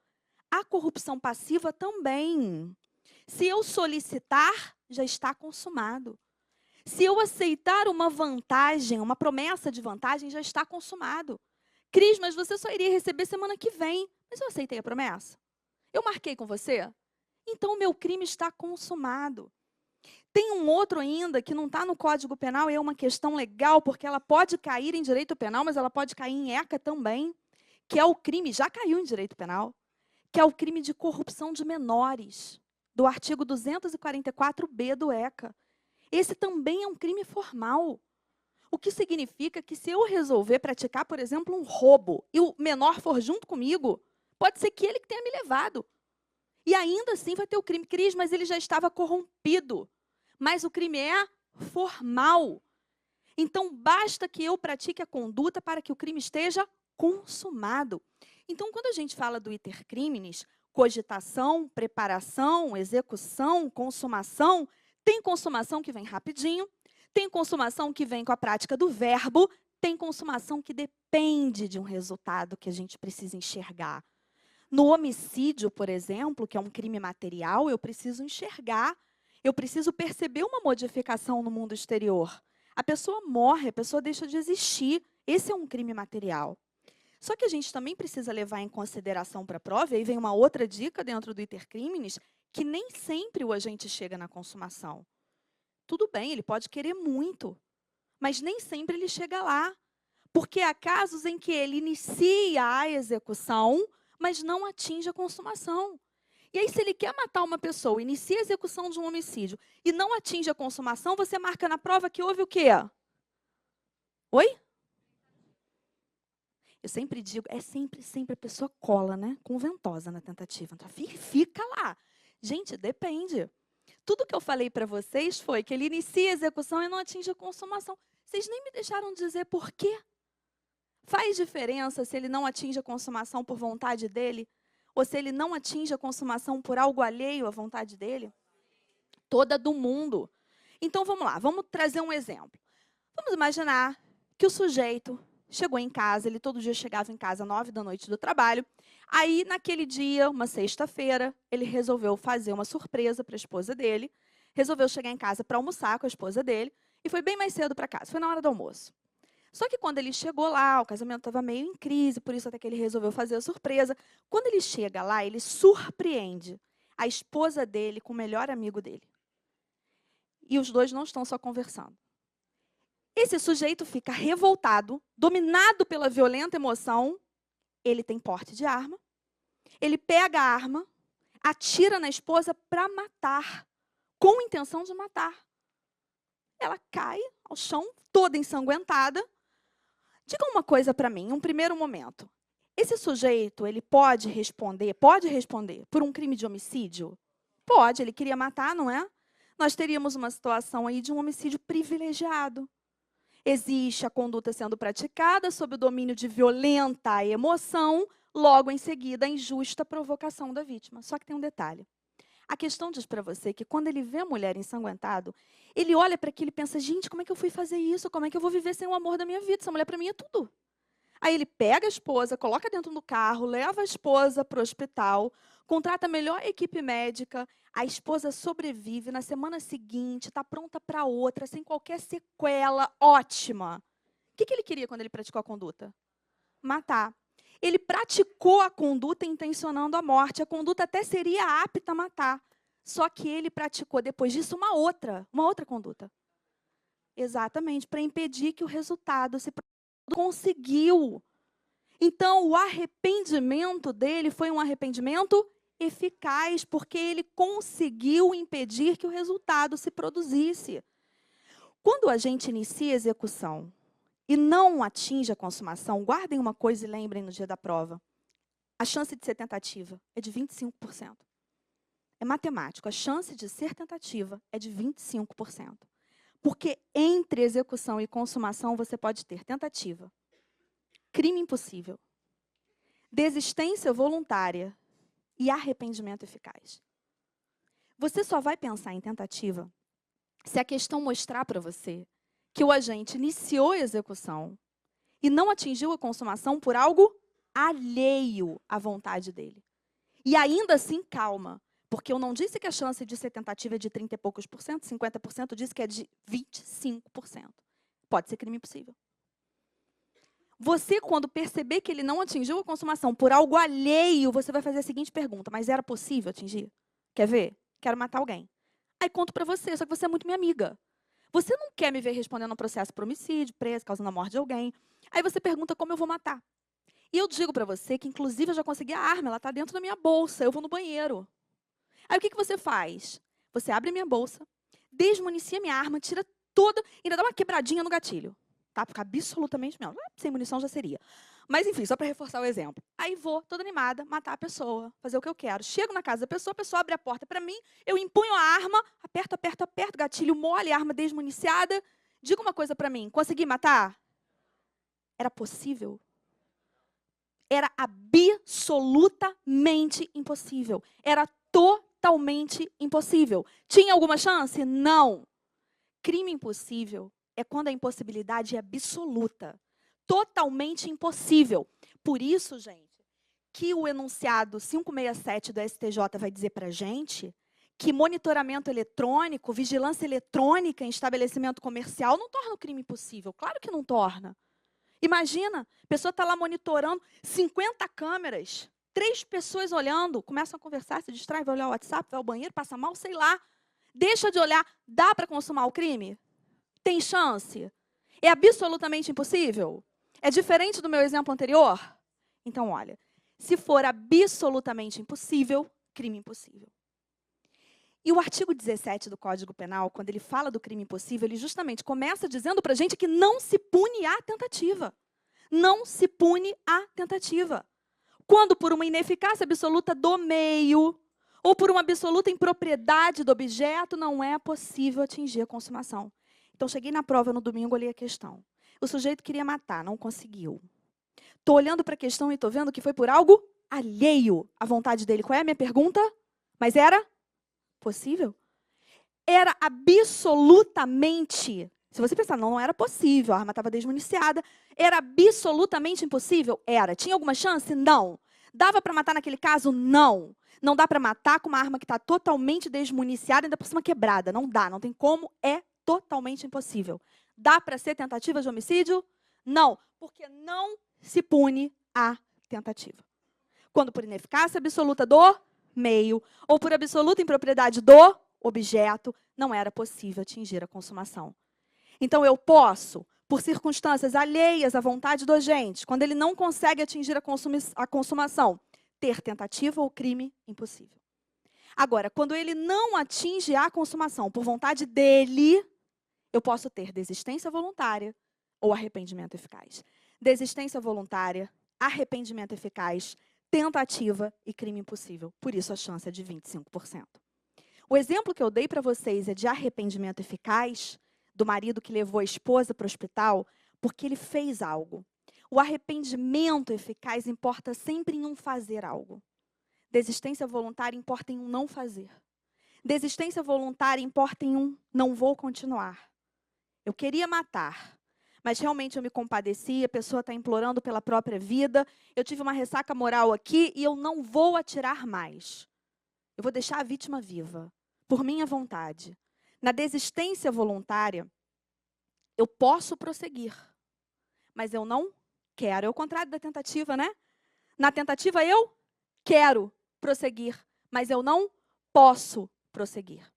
A: A corrupção passiva também. Se eu solicitar, já está consumado. Se eu aceitar uma vantagem, uma promessa de vantagem, já está consumado. Cris, mas você só iria receber semana que vem. Mas eu aceitei a promessa. Eu marquei com você. Então, o meu crime está consumado. Tem um outro ainda que não está no Código Penal e é uma questão legal, porque ela pode cair em direito penal, mas ela pode cair em ECA também, que é o crime, já caiu em direito penal, que é o crime de corrupção de menores, do artigo 244b do ECA. Esse também é um crime formal. O que significa que se eu resolver praticar, por exemplo, um roubo, e o menor for junto comigo, pode ser que ele que tenha me levado. E ainda assim vai ter o crime. Cris, mas ele já estava corrompido. Mas o crime é formal. Então, basta que eu pratique a conduta para que o crime esteja consumado. Então, quando a gente fala do iter criminis, cogitação, preparação, execução, consumação, tem consumação que vem rapidinho, tem consumação que vem com a prática do verbo, tem consumação que depende de um resultado que a gente precisa enxergar. No homicídio, por exemplo, que é um crime material, eu preciso enxergar, eu preciso perceber uma modificação no mundo exterior. A pessoa morre, a pessoa deixa de existir. Esse é um crime material. Só que a gente também precisa levar em consideração para a prova, e aí vem uma outra dica dentro do iter criminis, que nem sempre o agente chega na consumação. Tudo bem, ele pode querer muito, mas nem sempre ele chega lá. Porque há casos em que ele inicia a execução, mas não atinge a consumação. E aí, se ele quer matar uma pessoa, inicia a execução de um homicídio e não atinge a consumação, você marca na prova que houve o quê? Oi? Eu sempre digo, sempre a pessoa cola, né? Com ventosa na tentativa. Então, fica lá. Gente, depende. Tudo que eu falei para vocês foi que ele inicia a execução e não atinge a consumação. Vocês nem me deixaram dizer por quê. Faz diferença se ele não atinge a consumação por vontade dele ou se ele não atinge a consumação por algo alheio à vontade dele? Toda do mundo. Então, vamos lá, vamos trazer um exemplo. Vamos imaginar que o sujeito chegou em casa, ele todo dia chegava em casa às 9 da noite do trabalho. Aí, naquele dia, uma sexta-feira, ele resolveu fazer uma surpresa para a esposa dele, resolveu chegar em casa para almoçar com a esposa dele e foi bem mais cedo para casa, foi na hora do almoço. Só que quando ele chegou lá, o casamento estava meio em crise, por isso até que ele resolveu fazer a surpresa. Quando ele chega lá, ele surpreende a esposa dele com o melhor amigo dele. E os dois não estão só conversando. Esse sujeito fica revoltado, dominado pela violenta emoção. Ele tem porte de arma. Ele pega a arma, atira na esposa para matar, com intenção de matar. Ela cai ao chão, toda ensanguentada. Diga uma coisa para mim, em um primeiro momento. Esse sujeito, ele pode responder por um crime de homicídio? Pode, ele queria matar, não é? Nós teríamos uma situação aí de um homicídio privilegiado. Existe a conduta sendo praticada sob o domínio de violenta emoção, logo em seguida a injusta provocação da vítima. Só que tem um detalhe. A questão diz para você que quando ele vê a mulher ensanguentada, ele olha para aquilo e pensa, gente, como é que eu fui fazer isso? Como é que eu vou viver sem o amor da minha vida? Essa mulher para mim é tudo. Aí ele pega a esposa, coloca dentro do carro, leva a esposa para o hospital, contrata a melhor equipe médica, a esposa sobrevive, na semana seguinte está pronta para outra, sem qualquer sequela, ótima. O que ele queria quando ele praticou a conduta? Matar. Ele praticou a conduta intencionando a morte. A conduta até seria apta a matar. Só que ele praticou, depois disso, uma outra conduta. Exatamente, para impedir que o resultado se conseguiu. Então, o arrependimento dele foi um arrependimento eficaz, porque ele conseguiu impedir que o resultado se produzisse. Quando a gente inicia a execução e não atinge a consumação, guardem uma coisa e lembrem no dia da prova. A chance de ser tentativa é de 25%. É matemático, a chance de ser tentativa é de 25%. Porque entre execução e consumação você pode ter tentativa, crime impossível, desistência voluntária e arrependimento eficaz. Você só vai pensar em tentativa se a questão mostrar para você que o agente iniciou a execução e não atingiu a consumação por algo alheio à vontade dele. E ainda assim, calma, porque eu não disse que a chance de ser tentativa é de 30 e poucos por cento, 50%, eu disse que é de 25%. Pode ser crime impossível. Você, quando perceber que ele não atingiu a consumação por algo alheio, você vai fazer a seguinte pergunta, mas era possível atingir? Quer ver? Quero matar alguém. Aí conto para você, só que você é muito minha amiga. Você não quer me ver respondendo a um processo por homicídio, preso, causando a morte de alguém. Aí você pergunta como eu vou matar. E eu digo para você que, inclusive, eu já consegui a arma, ela está dentro da minha bolsa, eu vou no banheiro. Aí o que você faz? Você abre a minha bolsa, desmunicia minha arma, tira toda, ainda dá uma quebradinha no gatilho. tá? Ficar absolutamente mesmo. Sem munição já seria. Mas, enfim, só para reforçar o exemplo. Aí vou, toda animada, matar a pessoa, fazer o que eu quero. Chego na casa da pessoa, a pessoa abre a porta para mim, eu empunho a arma, aperto, aperto, aperto, gatilho mole, arma desmuniciada. Diga uma coisa para mim, consegui matar? Era possível? Era absolutamente impossível. Era totalmente impossível. Tinha alguma chance? Não. Crime impossível é quando a impossibilidade é absoluta. Totalmente impossível. Por isso, gente, que o enunciado 567 do STJ vai dizer para a gente que monitoramento eletrônico, vigilância eletrônica em estabelecimento comercial não torna o crime impossível. Claro que não torna. Imagina, a pessoa está lá monitorando 50 câmeras, 3 pessoas olhando, começam a conversar, se distrai, vai olhar o WhatsApp, vai ao banheiro, passa mal, sei lá. Deixa de olhar, dá para consumar o crime? Tem chance? É absolutamente impossível? É diferente do meu exemplo anterior? Então, olha, se for absolutamente impossível, crime impossível. E o artigo 17 do Código Penal, quando ele fala do crime impossível, ele justamente começa dizendo para a gente que não se pune a tentativa. Não se pune a tentativa. Quando por uma ineficácia absoluta do meio, ou por uma absoluta impropriedade do objeto, não é possível atingir a consumação. Então, cheguei na prova no domingo, olhei a questão. O sujeito queria matar, não conseguiu. Estou olhando para a questão e estou vendo que foi por algo alheio à vontade dele. Qual é a minha pergunta? Mas era possível? Era absolutamente... Se você pensar, não era possível, a arma estava desmuniciada. Era absolutamente impossível? Era. Tinha alguma chance? Não. Dava para matar naquele caso? Não. Não dá para matar com uma arma que está totalmente desmuniciada, ainda por cima quebrada. Não dá, não tem como, é totalmente impossível. Dá para ser tentativa de homicídio? Não, porque não se pune a tentativa. Quando por ineficácia absoluta do meio, ou por absoluta impropriedade do objeto, não era possível atingir a consumação. Então, eu posso, por circunstâncias alheias à vontade do agente, quando ele não consegue atingir a consumação, ter tentativa ou crime impossível. Agora, quando ele não atinge a consumação por vontade dele, eu posso ter desistência voluntária ou arrependimento eficaz. Desistência voluntária, arrependimento eficaz, tentativa e crime impossível. Por isso, a chance é de 25%. O exemplo que eu dei para vocês é de arrependimento eficaz, do marido que levou a esposa para o hospital, porque ele fez algo. O arrependimento eficaz importa sempre em um fazer algo. Desistência voluntária importa em um não fazer. Desistência voluntária importa em um não vou continuar. Eu queria matar, mas realmente eu me compadeci, a pessoa está implorando pela própria vida, eu tive uma ressaca moral aqui e eu não vou atirar mais. Eu vou deixar a vítima viva, por minha vontade. Na desistência voluntária, eu posso prosseguir, mas eu não quero. É o contrário da tentativa, né? Na tentativa, eu quero prosseguir, mas eu não posso prosseguir.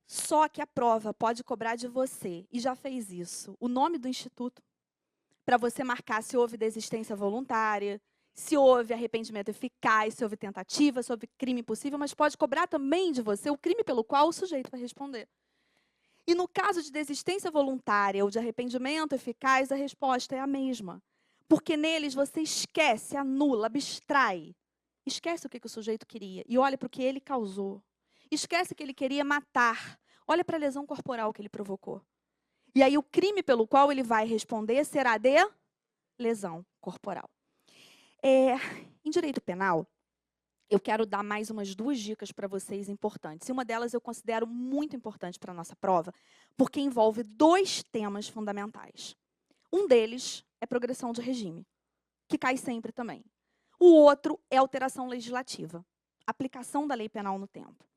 A: Só que a prova pode cobrar de você, e já fez isso, o nome do instituto, para você marcar se houve desistência voluntária, se houve arrependimento eficaz, se houve tentativa, se houve crime impossível, mas pode cobrar também de você o crime pelo qual o sujeito vai responder. E no caso de desistência voluntária ou de arrependimento eficaz, a resposta é a mesma. Porque neles você esquece, anula, abstrai. Esquece o que o sujeito queria e olha para o que ele causou. Esquece que ele queria matar. Olha para a lesão corporal que ele provocou. E aí o crime pelo qual ele vai responder será de lesão corporal. Em direito penal, eu quero dar mais umas 2 dicas para vocês importantes. E uma delas eu considero muito importante para a nossa prova, porque envolve 2 temas fundamentais. Um deles é progressão de regime, que cai sempre também. O outro é alteração legislativa, aplicação da lei penal no tempo.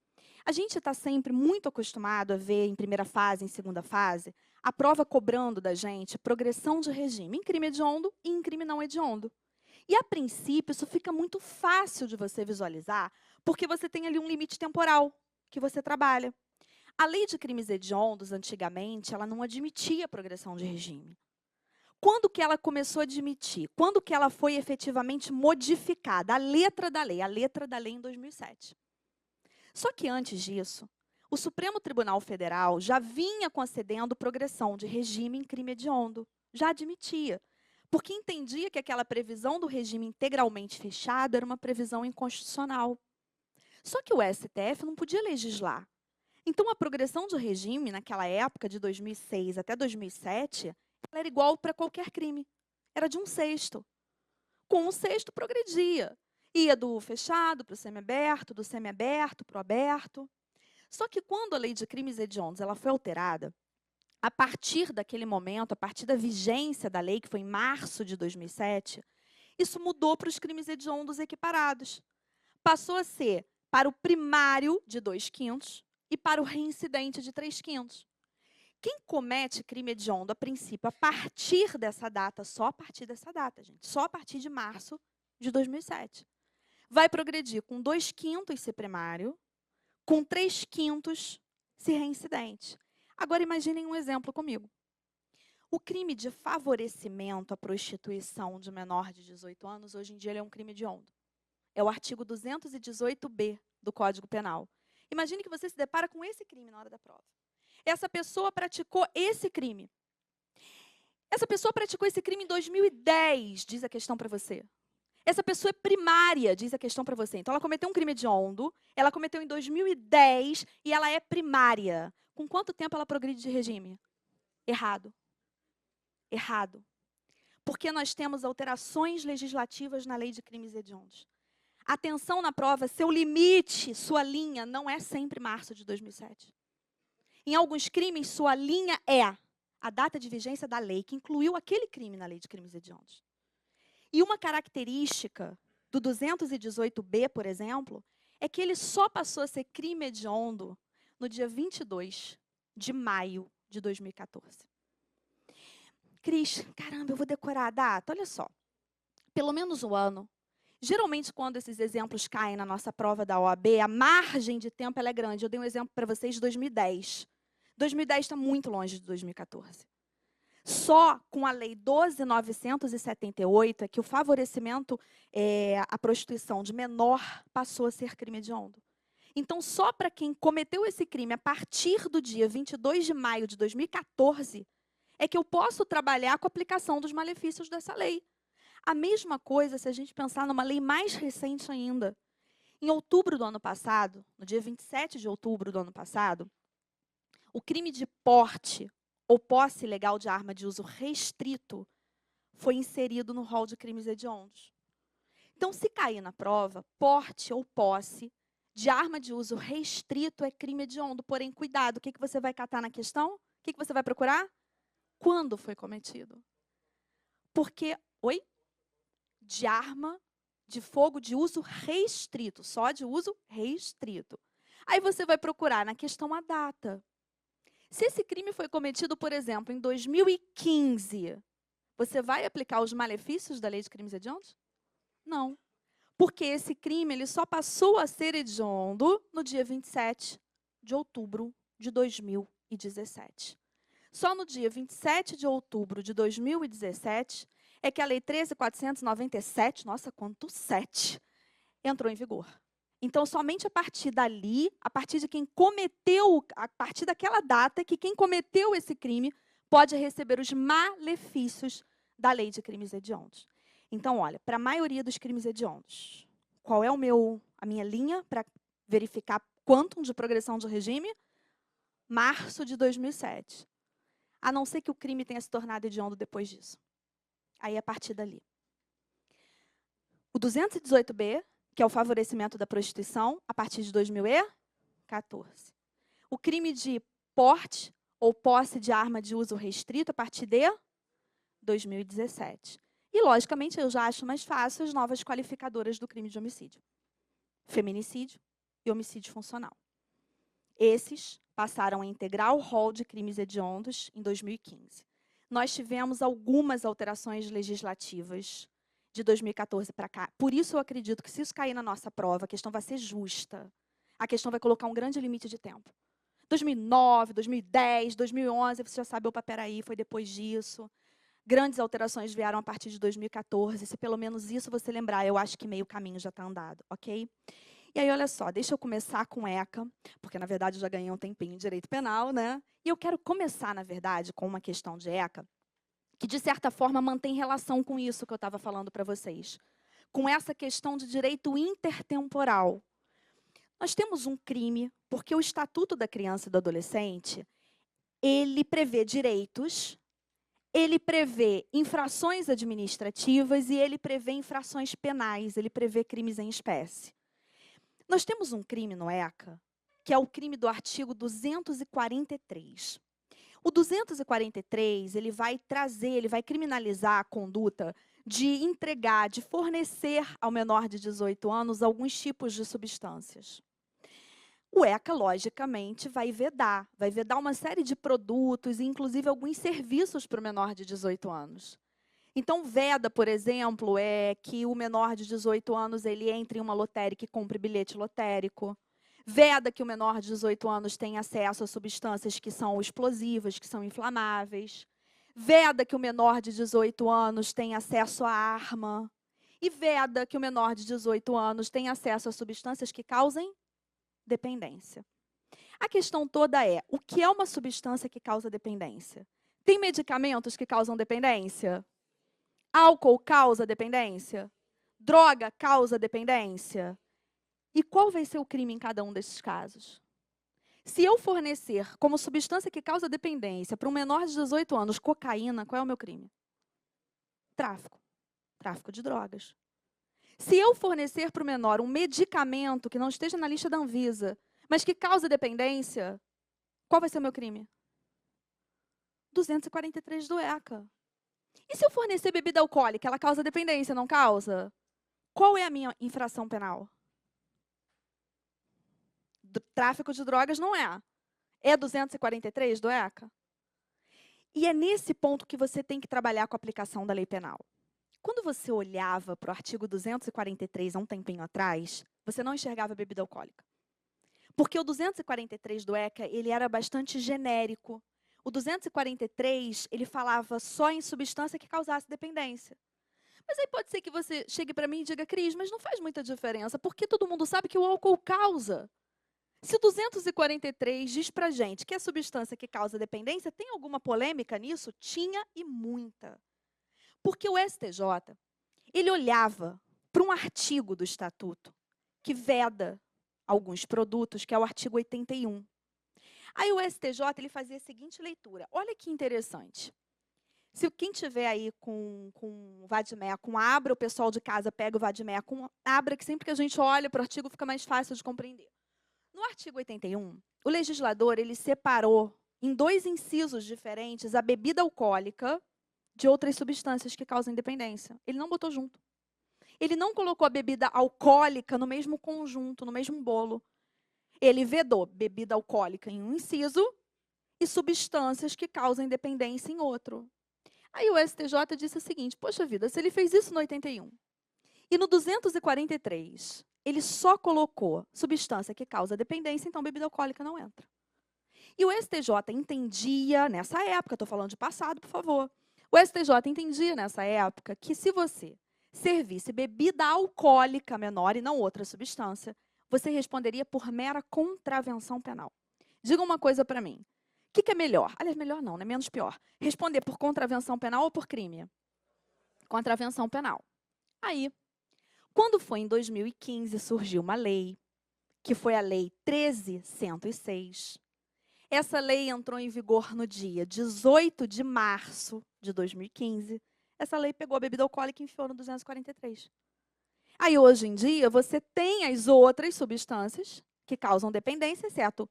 A: A gente está sempre muito acostumado a ver em primeira fase, em segunda fase, a prova cobrando da gente progressão de regime em crime hediondo e em crime não hediondo. E, a princípio, isso fica muito fácil de você visualizar, porque você tem ali um limite temporal que você trabalha. A lei de crimes hediondos, antigamente, ela não admitia progressão de regime. Quando que ela começou a admitir? Quando que ela foi efetivamente modificada? A letra da lei em 2007. Só que antes disso, o Supremo Tribunal Federal já vinha concedendo progressão de regime em crime hediondo. já admitia, porque entendia que aquela previsão do regime integralmente fechado era uma previsão inconstitucional. Só que o STF não podia legislar. Então, a progressão do regime, naquela época, de 2006 até 2007, ela era igual para qualquer crime. Era de 1/6. Com 1/6, progredia. Ia do fechado para o semiaberto, do semiaberto para o aberto. Só que quando a lei de crimes hediondos ela foi alterada, a partir daquele momento, a partir da vigência da lei, que foi em março de 2007, isso mudou para os crimes hediondos equiparados. Passou a ser para o primário de 2/5 e para o reincidente de 3/5. Quem comete crime hediondo, a princípio, a partir dessa data, só a partir dessa data, gente, só a partir de março de 2007, vai progredir com 2/5 ser primário, com 3/5 se reincidente. Agora, imaginem um exemplo comigo. O crime de favorecimento à prostituição de menor de 18 anos, hoje em dia, ele é um crime hediondo. É o artigo 218b do Código Penal. Imagine que você se depara com esse crime na hora da prova. Essa pessoa praticou esse crime. Essa pessoa praticou esse crime em 2010, diz a questão para você. Essa pessoa é primária, diz a questão para você. Então, ela cometeu um crime hediondo, ela cometeu em 2010 e ela é primária. Com quanto tempo ela progride de regime? Errado. Errado. Porque nós temos alterações legislativas na lei de crimes hediondos. Atenção na prova, seu limite, sua linha, não é sempre março de 2007. Em alguns crimes, sua linha é a data de vigência da lei, que incluiu aquele crime na lei de crimes hediondos. E uma característica do 218b, por exemplo, é que ele só passou a ser crime hediondo no dia 22 de maio de 2014. Cris, caramba, eu vou decorar a data. Olha só, pelo menos um ano. Geralmente, quando esses exemplos caem na nossa prova da OAB, a margem de tempo ela é grande. Eu dei um exemplo para vocês de 2010. 2010 está muito longe de 2014. Só com a Lei 12.978 é que o favorecimento à prostituição de menor passou a ser crime hediondo. Então, só para quem cometeu esse crime a partir do dia 22 de maio de 2014 é que eu posso trabalhar com a aplicação dos malefícios dessa lei. A mesma coisa se a gente pensar numa lei mais recente ainda. Em outubro do ano passado, no dia 27 de outubro do ano passado, o crime de porte ou posse ilegal de arma de uso restrito foi inserido no rol de crimes hediondos. Então, se cair na prova, porte ou posse de arma de uso restrito é crime hediondo. Porém, cuidado, o que você vai catar na questão? O que você vai procurar? Quando foi cometido? Porque, de arma de fogo de uso restrito, só de uso restrito. Aí você vai procurar na questão a data. Se esse crime foi cometido, por exemplo, em 2015, você vai aplicar os malefícios da lei de crimes hediondos? Não. Porque esse crime ele só passou a ser hediondo no dia 27 de outubro de 2017. Só no dia 27 de outubro de 2017 é que a Lei 13.497, nossa, quanto 7, entrou em vigor. Então, somente a partir dali, a partir de quem cometeu, a partir daquela data, que quem cometeu esse crime pode receber os malefícios da lei de crimes hediondos. Então, olha, para a maioria dos crimes hediondos, qual é a minha linha para verificar quantum de progressão do regime? Março de 2007. A não ser que o crime tenha se tornado hediondo depois disso. Aí, a partir dali. O 218b, que é o favorecimento da prostituição, a partir de 2014. O crime de porte ou posse de arma de uso restrito, a partir de 2017. E, logicamente, eu já acho mais fácil as novas qualificadoras do crime de homicídio. Feminicídio e homicídio funcional. Esses passaram a integrar o rol de crimes hediondos em 2015. Nós tivemos algumas alterações legislativas de 2014 para cá. Por isso, eu acredito que, se isso cair na nossa prova, a questão vai ser justa. A questão vai colocar um grande limite de tempo. 2009, 2010, 2011, você já sabe, opa, peraí, foi depois disso. Grandes alterações vieram a partir de 2014. Se pelo menos isso você lembrar, eu acho que meio caminho já está andado, ok? E aí, olha só, deixa eu começar com ECA, porque, na verdade, eu já ganhei um tempinho em direito penal, né? E eu quero começar, na verdade, com uma questão de ECA, que, de certa forma, mantém relação com isso que eu estava falando para vocês, com essa questão de direito intertemporal. Nós temos um crime, porque o Estatuto da Criança e do Adolescente, ele prevê direitos, ele prevê infrações administrativas e ele prevê infrações penais, ele prevê crimes em espécie. Nós temos um crime no ECA, que é o crime do artigo 243. O 243, ele vai criminalizar a conduta de entregar, de fornecer ao menor de 18 anos alguns tipos de substâncias. O ECA, logicamente, vai vedar uma série de produtos e, inclusive, alguns serviços para o menor de 18 anos. Então, veda, por exemplo, que o menor de 18 anos ele entre em uma lotérica e compre bilhete lotérico. Veda que o menor de 18 anos tenha acesso a substâncias que são explosivas, que são inflamáveis. Veda que o menor de 18 anos tenha acesso a arma. E veda que o menor de 18 anos tenha acesso a substâncias que causem dependência. A questão toda é, o que é uma substância que causa dependência? Tem medicamentos que causam dependência? Álcool causa dependência? Droga causa dependência? E qual vai ser o crime em cada um desses casos? Se eu fornecer como substância que causa dependência para um menor de 18 anos cocaína, qual é o meu crime? Tráfico. Tráfico de drogas. Se eu fornecer para o menor um medicamento que não esteja na lista da Anvisa, mas que causa dependência, qual vai ser o meu crime? 243 do ECA. E se eu fornecer bebida alcoólica, ela causa dependência, não causa? Qual é a minha infração penal? Tráfico de drogas não é. É 243 do ECA? E é nesse ponto que você tem que trabalhar com a aplicação da lei penal. Quando você olhava para o artigo 243 há um tempinho atrás, você não enxergava bebida alcoólica. Porque o 243 do ECA, ele era bastante genérico. O 243, ele falava só em substância que causasse dependência. Mas aí pode ser que você chegue para mim e diga, Cris, mas não faz muita diferença, porque todo mundo sabe que o álcool causa. Se o 243 diz para a gente que é substância que causa dependência, tem alguma polêmica nisso? Tinha e muita. Porque o STJ, ele olhava para um artigo do Estatuto que veda alguns produtos, que é o artigo 81. Aí o STJ ele fazia a seguinte leitura. Olha que interessante. Se quem tiver aí com Vadmec, com Abra, o pessoal de casa pega o Vadmec com Abra, que sempre que a gente olha para o artigo fica mais fácil de compreender. No artigo 81, o legislador ele separou em 2 incisos diferentes a bebida alcoólica de outras substâncias que causam dependência. Ele não botou junto. Ele não colocou a bebida alcoólica no mesmo conjunto, no mesmo bolo. Ele vedou bebida alcoólica em um inciso e substâncias que causam dependência em outro. Aí o STJ disse o seguinte, poxa vida, se ele fez isso no 81 e no 243 ele só colocou substância que causa dependência, então bebida alcoólica não entra. E o STJ entendia, nessa época, estou falando de passado, por favor, o STJ entendia nessa época que se você servisse bebida alcoólica menor e não outra substância, você responderia por mera contravenção penal. Diga uma coisa para mim. O que é melhor? Aliás, melhor não, né? Menos pior. Responder por contravenção penal ou por crime? Contravenção penal. Aí, quando foi em 2015, surgiu uma lei, que foi a Lei 13.106. Essa lei entrou em vigor no dia 18 de março de 2015. Essa lei pegou a bebida alcoólica e enfiou no 243. Aí, hoje em dia, você tem as outras substâncias que causam dependência, exceto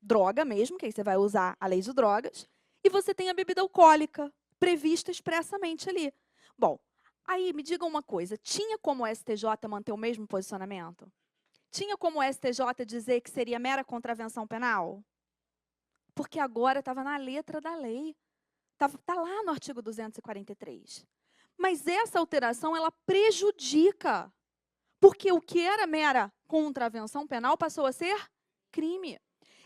A: droga mesmo, que aí você vai usar a lei de drogas, e você tem a bebida alcoólica prevista expressamente ali. Bom, aí me diga uma coisa, tinha como o STJ manter o mesmo posicionamento? Tinha como o STJ dizer que seria mera contravenção penal? Porque agora estava na letra da lei. Está lá no artigo 243. Mas essa alteração, ela prejudica. Porque o que era mera contravenção penal passou a ser crime.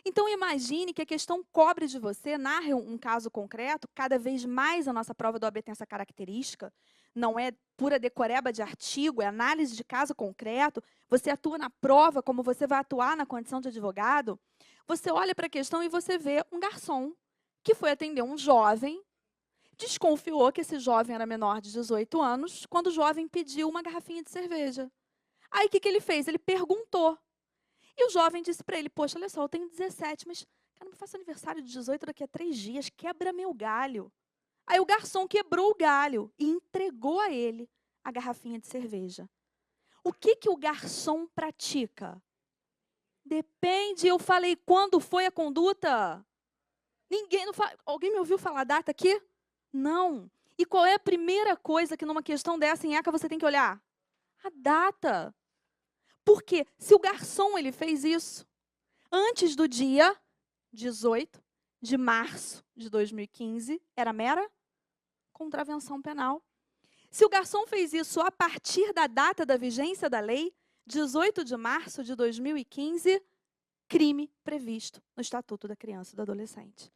A: Então, imagine que a questão cobre de você, narre um caso concreto, cada vez mais a nossa prova do OAB tem essa característica, não é pura decoreba de artigo, é análise de caso concreto, você atua na prova como você vai atuar na condição de advogado, você olha para a questão e você vê um garçom que foi atender um jovem, desconfiou que esse jovem era menor de 18 anos, quando o jovem pediu uma garrafinha de cerveja. Aí, o que ele fez? Ele perguntou. E o jovem disse para ele, poxa, olha só, eu tenho 17, mas, cara, eu faço aniversário de 18 daqui a 3 dias, quebra meu galho. Aí o garçom quebrou o galho e entregou a ele a garrafinha de cerveja. O que o garçom pratica? Depende, eu falei, quando foi a conduta? Alguém me ouviu falar a data aqui? Não. E qual é a primeira coisa que numa questão dessa em ECA você tem que olhar? A data. Porque se o garçom ele fez isso antes do dia 18 de março de 2015, era mera contravenção penal. Se o garçom fez isso a partir da data da vigência da lei, 18 de março de 2015, crime previsto no Estatuto da Criança e do Adolescente.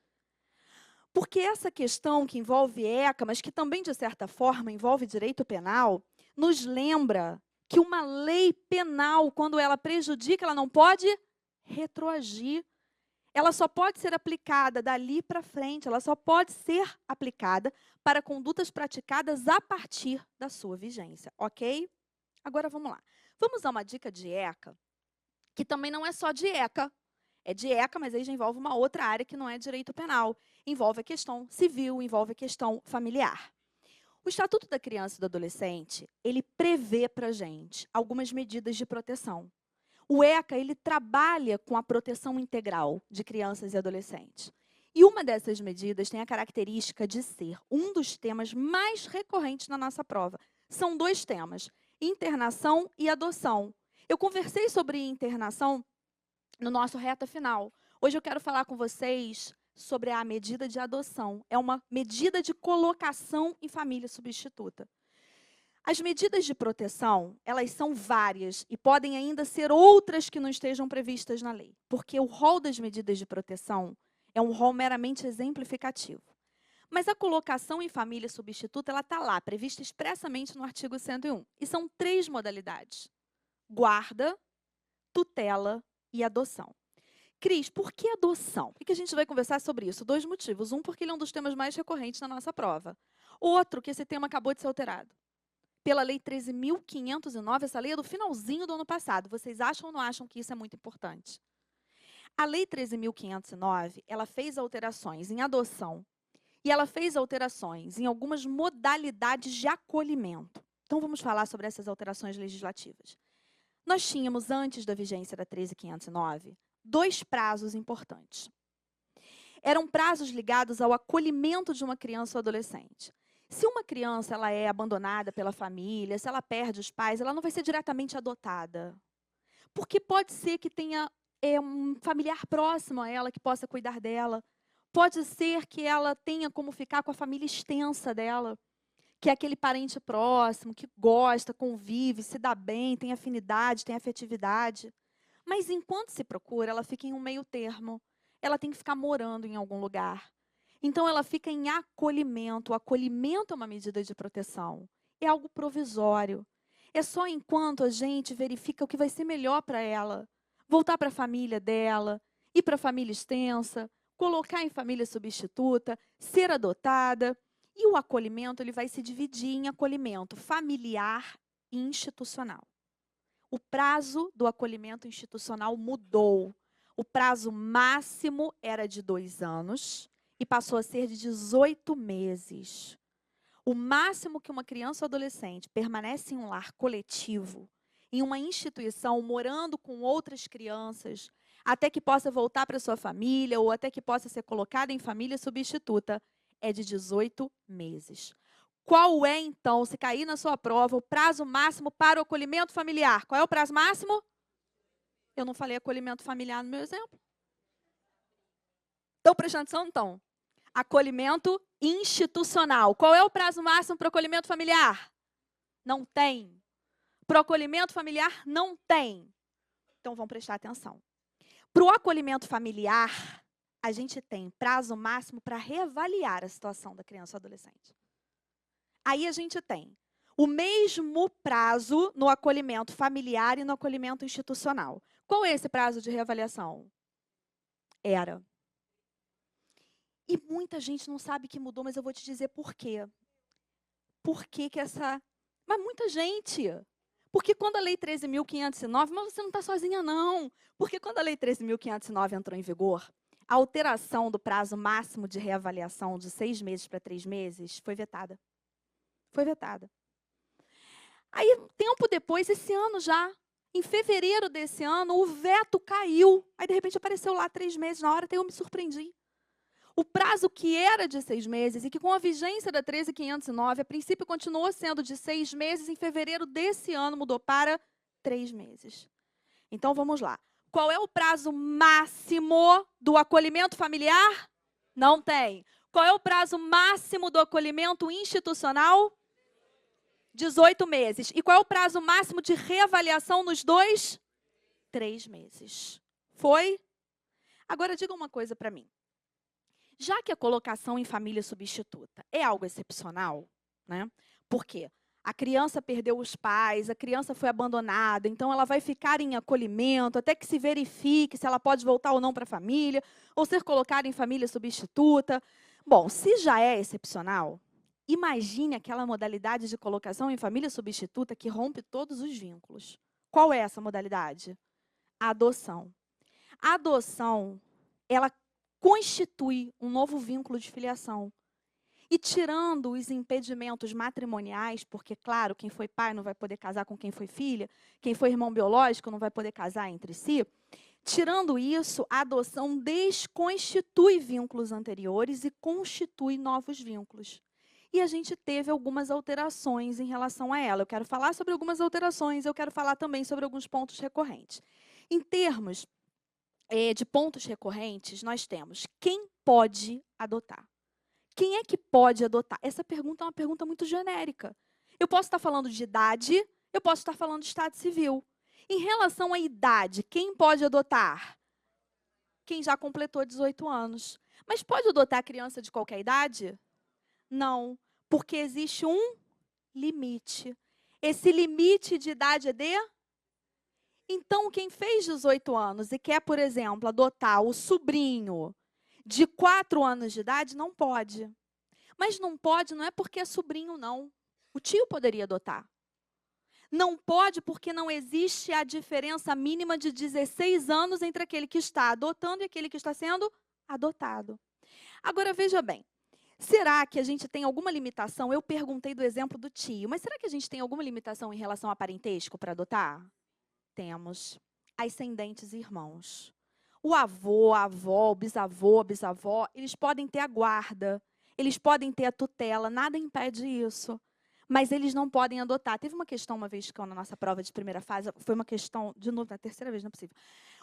A: Porque essa questão que envolve ECA, mas que também, de certa forma, envolve direito penal, nos lembra que uma lei penal, quando ela prejudica, ela não pode retroagir. Ela só pode ser aplicada dali para frente, ela só pode ser aplicada para condutas praticadas a partir da sua vigência, ok? Agora, vamos lá. Vamos dar uma dica de ECA, que também não é só de ECA. É de ECA, mas aí já envolve uma outra área que não é direito penal. Envolve a questão civil, envolve a questão familiar. O Estatuto da Criança e do Adolescente, ele prevê para a gente algumas medidas de proteção. O ECA, ele trabalha com a proteção integral de crianças e adolescentes. E uma dessas medidas tem a característica de ser um dos temas mais recorrentes na nossa prova. São 2 temas, internação e adoção. Eu conversei sobre internação no nosso reta final. Hoje eu quero falar com vocês sobre a medida de adoção. É uma medida de colocação em família substituta. As medidas de proteção, elas são várias e podem ainda ser outras que não estejam previstas na lei, porque o rol das medidas de proteção é um rol meramente exemplificativo. Mas a colocação em família substituta, ela está lá, prevista expressamente no artigo 101. E são 3 modalidades: guarda, tutela e adoção. Cris, por que adoção? Por que a gente vai conversar sobre isso? 2 motivos. Um, porque ele é um dos temas mais recorrentes na nossa prova. Outro, que esse tema acabou de ser alterado pela Lei 13.509, essa lei é do finalzinho do ano passado. Vocês acham ou não acham que isso é muito importante? A Lei 13.509, ela fez alterações em adoção e ela fez alterações em algumas modalidades de acolhimento. Então, vamos falar sobre essas alterações legislativas. Nós tínhamos, antes da vigência da 13.509, 2 prazos importantes. Eram prazos ligados ao acolhimento de uma criança ou adolescente. Se uma criança ela é abandonada pela família, se ela perde os pais, ela não vai ser diretamente adotada. Porque pode ser que tenha um familiar próximo a ela que possa cuidar dela. Pode ser que ela tenha como ficar com a família extensa dela, que é aquele parente próximo, que gosta, convive, se dá bem, tem afinidade, tem afetividade. Mas enquanto se procura, ela fica em um meio termo. Ela tem que ficar morando em algum lugar. Então, ela fica em acolhimento. O acolhimento é uma medida de proteção. É algo provisório. É só enquanto a gente verifica o que vai ser melhor para ela. Voltar para a família dela, ir para a família extensa, colocar em família substituta, ser adotada. E o acolhimento ele vai se dividir em acolhimento familiar e institucional. O prazo do acolhimento institucional mudou. O prazo máximo era de 2 anos e passou a ser de 18 meses. O máximo que uma criança ou adolescente permanece em um lar coletivo, em uma instituição, morando com outras crianças, até que possa voltar para sua família ou até que possa ser colocada em família substituta, é de 18 meses. Qual é, então, se cair na sua prova, o prazo máximo para o acolhimento familiar? Qual é o prazo máximo? Eu não falei acolhimento familiar no meu exemplo. Estão prestando atenção, então? Acolhimento institucional. Qual é o prazo máximo para o acolhimento familiar? Não tem. Para o acolhimento familiar, não tem. Então, vamos prestar atenção. Para o acolhimento familiar, a gente tem prazo máximo para reavaliar a situação da criança ou adolescente. Aí a gente tem o mesmo prazo no acolhimento familiar e no acolhimento institucional. Qual é esse prazo de reavaliação? Era. E muita gente não sabe que mudou, mas eu vou te dizer por quê. Por que que essa... Mas muita gente... Porque quando a Lei 13.509, mas você não está sozinha, não. Porque quando a Lei 13.509 entrou em vigor, a alteração do prazo máximo de reavaliação de 6 meses para 3 meses foi vetada. Foi vetada. Aí, tempo depois, esse ano já, em fevereiro desse ano, o veto caiu. Aí, de repente, apareceu lá 3 meses. Na hora, até eu me surpreendi. O prazo que era de 6 meses e que com a vigência da 13.509, a princípio continuou sendo de 6 meses, em fevereiro desse ano mudou para 3 meses. Então, vamos lá. Qual é o prazo máximo do acolhimento familiar? Não tem. Qual é o prazo máximo do acolhimento institucional? 18 meses. E qual é o prazo máximo de reavaliação nos dois? 3 meses. Foi? Agora, diga uma coisa para mim. Já que a colocação em família substituta é algo excepcional, né? Por quê? A criança perdeu os pais, a criança foi abandonada, então ela vai ficar em acolhimento até que se verifique se ela pode voltar ou não para a família, ou ser colocada em família substituta. Bom, se já é excepcional, imagine aquela modalidade de colocação em família substituta que rompe todos os vínculos. Qual é essa modalidade? A adoção. A adoção, ela constitui um novo vínculo de filiação. E tirando os impedimentos matrimoniais, porque, claro, quem foi pai não vai poder casar com quem foi filha, quem foi irmão biológico não vai poder casar entre si, tirando isso, a adoção desconstitui vínculos anteriores e constitui novos vínculos. E a gente teve algumas alterações em relação a ela. Eu quero falar sobre algumas alterações, eu quero falar também sobre alguns pontos recorrentes. Em termos de pontos recorrentes, nós temos quem pode adotar. Quem é que pode adotar? Essa pergunta é uma pergunta muito genérica. Eu posso estar falando de idade, eu posso estar falando de estado civil. Em relação à idade, quem pode adotar? Quem já completou 18 anos. Mas pode adotar criança de qualquer idade? Não, porque existe um limite. Esse limite de idade é de... Então, quem fez 18 anos e quer, por exemplo, adotar o sobrinho de 4 anos de idade, não pode. Mas não pode não é porque é sobrinho, não. O tio poderia adotar. Não pode porque não existe a diferença mínima de 16 anos entre aquele que está adotando e aquele que está sendo adotado. Agora, veja bem. Será que a gente tem alguma limitação? Eu perguntei do exemplo do tio, mas será que a gente tem alguma limitação em relação a parentesco para adotar? Temos ascendentes e irmãos. O avô, a avó, o bisavô, a bisavó, eles podem ter a guarda, eles podem ter a tutela, nada impede isso. Mas eles não podem adotar. Teve uma questão uma vez que na nossa prova de primeira fase, foi uma questão, de novo, na terceira vez, não é possível.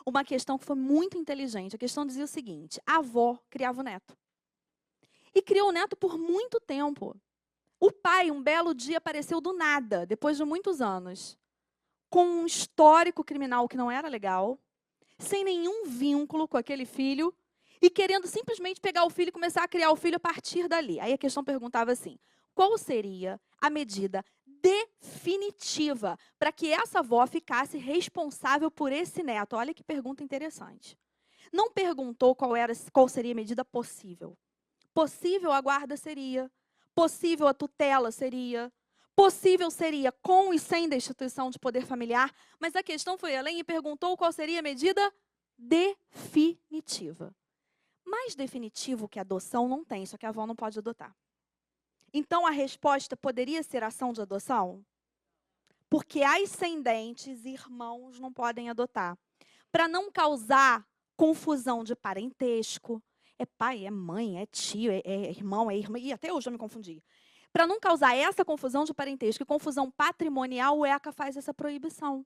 A: Uma questão que foi muito inteligente. A questão dizia o seguinte: a avó criava o neto. E criou o neto por muito tempo. O pai, um belo dia, apareceu do nada, depois de muitos anos, com um histórico criminal que não era legal, sem nenhum vínculo com aquele filho, e querendo simplesmente pegar o filho e começar a criar o filho a partir dali. Aí a questão perguntava assim: qual seria a medida definitiva para que essa avó ficasse responsável por esse neto? Olha que pergunta interessante. Não perguntou qual seria a medida possível. Possível a guarda seria, possível a tutela seria, possível seria com e sem destituição de poder familiar, mas a questão foi além e perguntou qual seria a medida definitiva. Mais definitivo que a adoção não tem, só que a avó não pode adotar. Então, a resposta poderia ser ação de adoção? Porque ascendentes e irmãos não podem adotar. Para não causar confusão de parentesco, é pai, é mãe, é tio, é irmão, é irmã, e até hoje eu me confundi. Para não causar essa confusão de parentesco e confusão patrimonial, o ECA faz essa proibição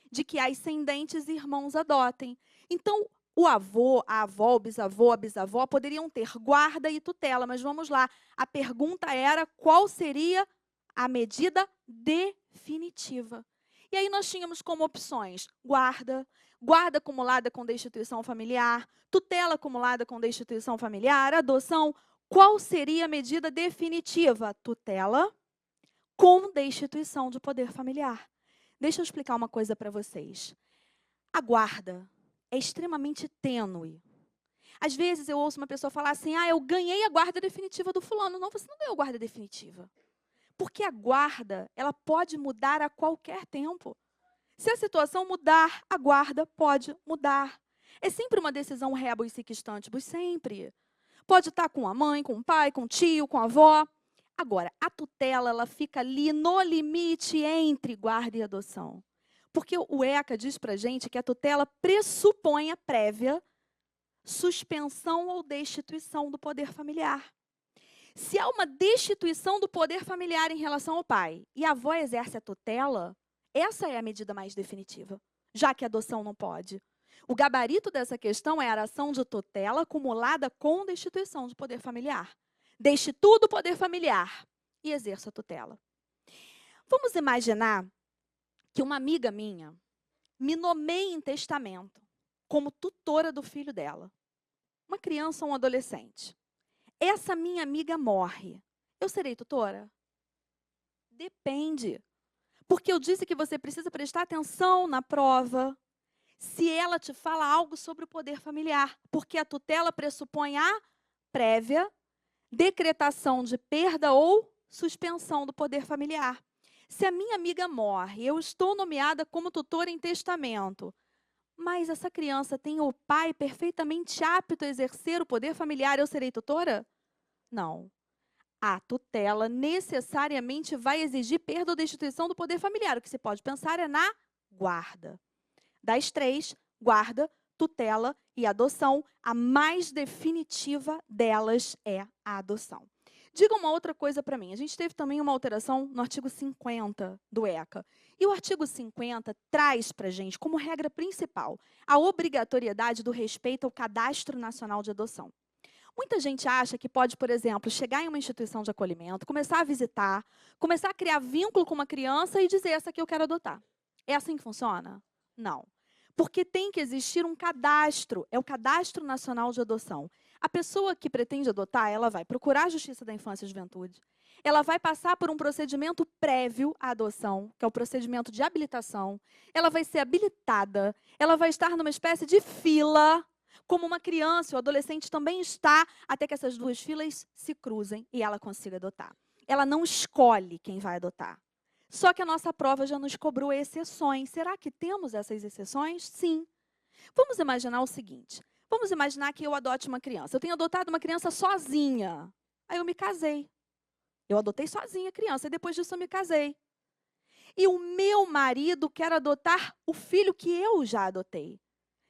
A: de que ascendentes e irmãos adotem. Então, o avô, a avó, o bisavô, a bisavó poderiam ter guarda e tutela, mas vamos lá. A pergunta era qual seria a medida definitiva. E aí nós tínhamos como opções guarda, guarda acumulada com destituição familiar, tutela acumulada com destituição familiar, adoção. Qual seria a medida definitiva? Tutela com destituição de poder familiar. Deixa eu explicar uma coisa para vocês. A guarda é extremamente tênue.
B: Às vezes eu ouço uma pessoa falar assim, eu ganhei a guarda definitiva do fulano. Não, você não ganhou a guarda definitiva. Porque a guarda, ela pode mudar a qualquer tempo. Se a situação mudar, a guarda pode mudar. É sempre uma decisão rebus sic stantibus, sempre. Pode estar com a mãe, com o pai, com o tio, com a avó. Agora, a tutela, ela fica ali no limite entre guarda e adoção. Porque o ECA diz para a gente que a tutela pressupõe a prévia suspensão ou destituição do poder familiar. Se há uma destituição do poder familiar em relação ao pai e a avó exerce a tutela, essa é a medida mais definitiva, já que a adoção não pode. O gabarito dessa questão é a ação de tutela acumulada com destituição do poder familiar. Destituo do poder familiar e exerço a tutela. Vamos imaginar que uma amiga minha me nomeie em testamento como tutora do filho dela. Uma criança ou um adolescente. Essa minha amiga morre. Eu serei tutora? Depende. Porque eu disse que você precisa prestar atenção na prova. Se ela te fala algo sobre o poder familiar. Porque a tutela pressupõe a prévia decretação de perda ou suspensão do poder familiar. Se a minha amiga morre, eu estou nomeada como tutora em testamento, mas essa criança tem o pai perfeitamente apto a exercer o poder familiar, eu serei tutora? Não. A tutela necessariamente vai exigir perda ou destituição do poder familiar. O que se pode pensar é na guarda. Das três, guarda, tutela e adoção, a mais definitiva delas é a adoção. Diga uma outra coisa para mim. A gente teve também uma alteração no artigo 50 do ECA. E o artigo 50 traz para a gente, como regra principal, a obrigatoriedade do respeito ao Cadastro Nacional de Adoção. Muita gente acha que pode, por exemplo, chegar em uma instituição de acolhimento, começar a visitar, começar a criar vínculo com uma criança e dizer, essa aqui eu quero adotar. É assim que funciona? Não. Porque tem que existir um cadastro, é o Cadastro Nacional de Adoção. A pessoa que pretende adotar, ela vai procurar a Justiça da Infância e Juventude, ela vai passar por um procedimento prévio à adoção, que é o procedimento de habilitação, ela vai ser habilitada, ela vai estar numa espécie de fila, como uma criança, o adolescente também está, até que essas duas filas se cruzem e ela consiga adotar. Ela não escolhe quem vai adotar. Só que a nossa prova já nos cobrou exceções. Será que temos essas exceções? Sim. Vamos imaginar o seguinte. Vamos imaginar que eu adote uma criança. Eu tenho adotado uma criança sozinha. Aí eu me casei. Eu adotei sozinha a criança e depois disso eu me casei. E o meu marido quer adotar o filho que eu já adotei.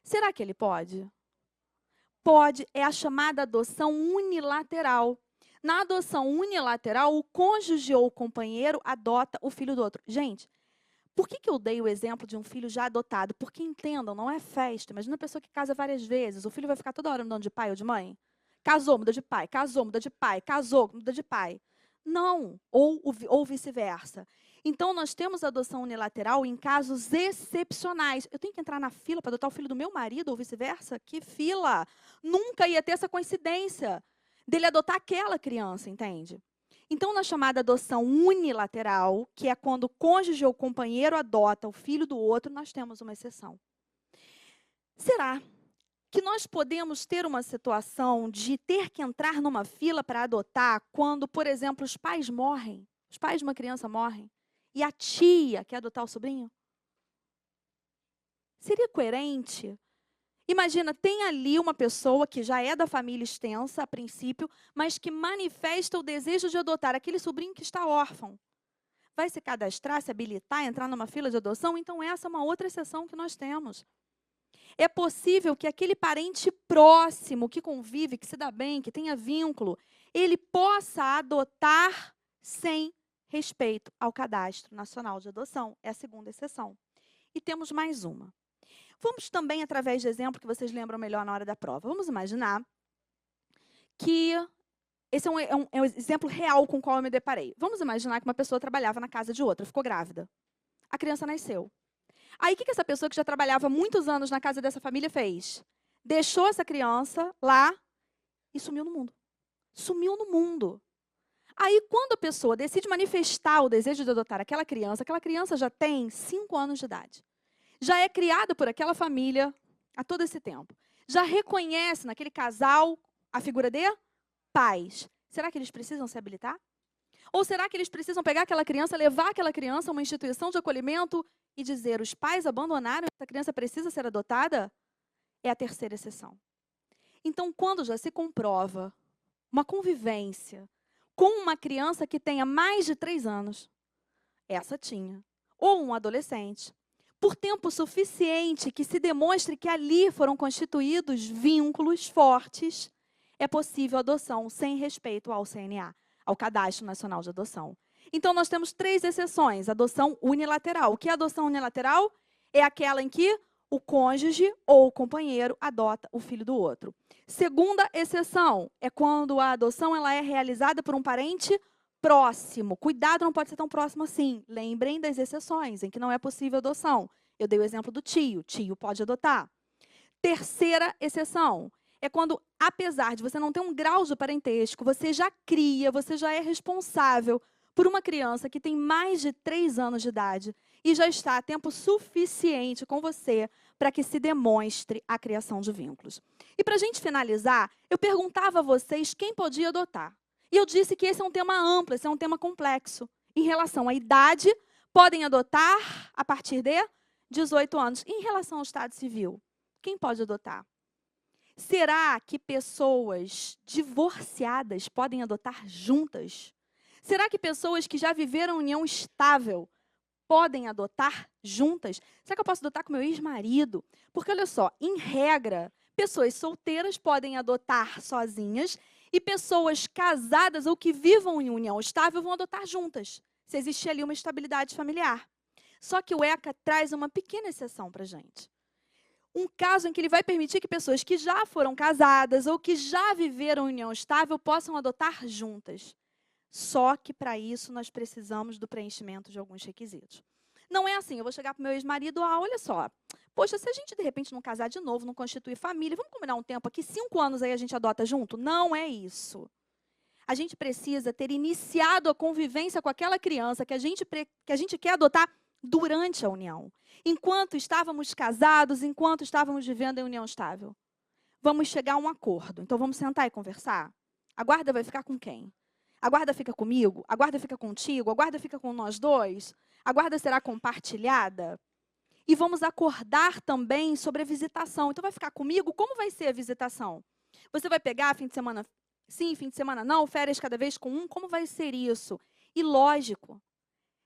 B: Será que ele pode? Pode. É a chamada adoção unilateral. Na adoção unilateral, o cônjuge ou o companheiro adota o filho do outro. Gente, por que eu dei o exemplo de um filho já adotado? Porque, entendam, não é festa. Imagina uma pessoa que casa várias vezes. O filho vai ficar toda hora mudando de pai ou de mãe? Casou, muda de pai. Casou, muda de pai. Casou, muda de pai. Não. Ou vice-versa. Então, nós temos a adoção unilateral em casos excepcionais. Eu tenho que entrar na fila para adotar o filho do meu marido ou vice-versa? Que fila! Nunca ia ter essa coincidência dele adotar aquela criança, entende? Então, na chamada adoção unilateral, que é quando o cônjuge ou companheiro adota o filho do outro, nós temos uma exceção. Será que nós podemos ter uma situação de ter que entrar numa fila para adotar quando, por exemplo, os pais morrem, os pais de uma criança morrem, e a tia quer adotar o sobrinho? Seria coerente? Imagina, tem ali uma pessoa que já é da família extensa, a princípio, mas que manifesta o desejo de adotar aquele sobrinho que está órfão. Vai se cadastrar, se habilitar, entrar numa fila de adoção? Então, essa é uma outra exceção que nós temos. É possível que aquele parente próximo, que convive, que se dá bem, que tenha vínculo, ele possa adotar sem respeito ao Cadastro Nacional de Adoção. É a segunda exceção. E temos mais uma. Vamos também, através de exemplo que vocês lembram melhor na hora da prova. Vamos imaginar que esse é um exemplo real com o qual eu me deparei. Vamos imaginar que uma pessoa trabalhava na casa de outra, ficou grávida. A criança nasceu. Aí, o que essa pessoa que já trabalhava muitos anos na casa dessa família fez? Deixou essa criança lá e sumiu no mundo. Sumiu no mundo. Aí, quando a pessoa decide manifestar o desejo de adotar aquela criança já tem 5 anos de idade. Já é criada por aquela família há todo esse tempo. Já reconhece naquele casal a figura de pais. Será que eles precisam se habilitar? Ou será que eles precisam pegar aquela criança, levar aquela criança a uma instituição de acolhimento e dizer, os pais abandonaram, essa criança precisa ser adotada? É a terceira exceção. Então, quando já se comprova uma convivência com uma criança que tenha mais de 3 anos, essa tinha, ou um adolescente, por tempo suficiente que se demonstre que ali foram constituídos vínculos fortes, é possível adoção sem respeito ao CNA, ao Cadastro Nacional de Adoção. Então, nós temos 3 exceções. Adoção unilateral. O que é adoção unilateral? É aquela em que o cônjuge ou o companheiro adota o filho do outro. Segunda exceção é quando a adoção ela é realizada por um parente próximo. Cuidado, não pode ser tão próximo assim. Lembrem das exceções em que não é possível adoção. Eu dei o exemplo do tio. Tio pode adotar. Terceira exceção é quando, apesar de você não ter um grau de parentesco, você já cria, você já é responsável por uma criança que tem mais de 3 anos de idade e já está a tempo suficiente com você para que se demonstre a criação de vínculos. E para a gente finalizar, eu perguntava a vocês quem podia adotar. E eu disse que esse é um tema amplo, esse é um tema complexo. Em relação à idade, podem adotar a partir de 18 anos. Em relação ao estado civil, quem pode adotar? Será que pessoas divorciadas podem adotar juntas? Será que pessoas que já viveram união estável podem adotar juntas? Será que eu posso adotar com meu ex-marido? Porque, olha só, em regra, pessoas solteiras podem adotar sozinhas e pessoas casadas ou que vivam em união estável vão adotar juntas, se existir ali uma estabilidade familiar. Só que o ECA traz uma pequena exceção para a gente. Um caso em que ele vai permitir que pessoas que já foram casadas ou que já viveram em união estável possam adotar juntas. Só que, para isso, nós precisamos do preenchimento de alguns requisitos. Não é assim, eu vou chegar para o meu ex-marido, olha só, poxa, se a gente, de repente, não casar de novo, não constituir família, vamos combinar um tempo aqui, 5 anos aí a gente adota junto? Não é isso. A gente precisa ter iniciado a convivência com aquela criança que a gente quer adotar durante a união. Enquanto estávamos casados, enquanto estávamos vivendo em união estável. Vamos chegar a um acordo. Então, vamos sentar e conversar? A guarda vai ficar com quem? A guarda fica comigo? A guarda fica contigo? A guarda fica com nós dois? A guarda será compartilhada? E vamos acordar também sobre a visitação. Então, vai ficar comigo? Como vai ser a visitação? Você vai pegar fim de semana sim, fim de semana não? Férias cada vez com um? Como vai ser isso? E lógico,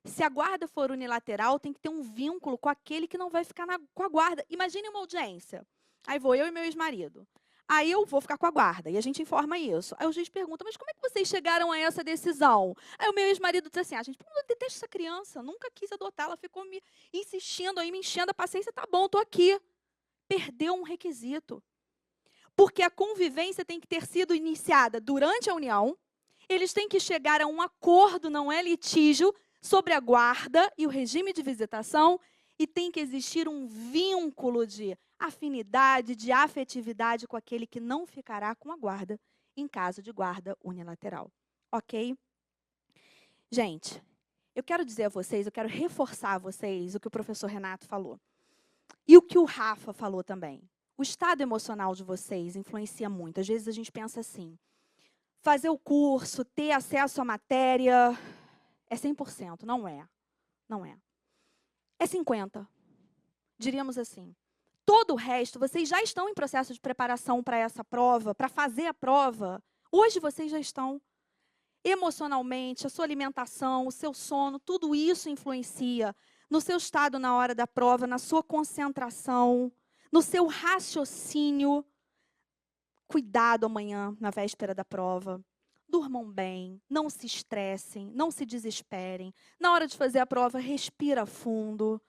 B: se a guarda for unilateral, tem que ter um vínculo com aquele que não vai ficar com a guarda. Imagine uma audiência. Aí vou eu e meu ex-marido. Aí eu vou ficar com a guarda, e a gente informa isso. Aí o juiz pergunta, mas como é que vocês chegaram a essa decisão? Aí o meu ex-marido diz assim, gente, eu detesto essa criança, nunca quis adotar, ela ficou me insistindo aí, me enchendo a paciência, tá bom, estou aqui. Perdeu um requisito. Porque a convivência tem que ter sido iniciada durante a união, eles têm que chegar a um acordo, não é litígio, sobre a guarda e o regime de visitação, e tem que existir um vínculo de afinidade, de afetividade com aquele que não ficará com a guarda em caso de guarda unilateral. Ok? Gente, eu quero dizer a vocês, eu quero reforçar a vocês o que o professor Renato falou. E o que o Rafa falou também. O estado emocional de vocês influencia muito. Às vezes a gente pensa assim, fazer o curso, ter acesso à matéria, é 100%, não é. Não é. É 50%. Diríamos assim. Todo o resto, vocês já estão em processo de preparação para essa prova, para fazer a prova. Hoje vocês já estão. Emocionalmente, a sua alimentação, o seu sono, tudo isso influencia no seu estado na hora da prova, na sua concentração, no seu raciocínio. Cuidado amanhã, na véspera da prova. Durmam bem, não se estressem, não se desesperem. Na hora de fazer a prova, respira fundo.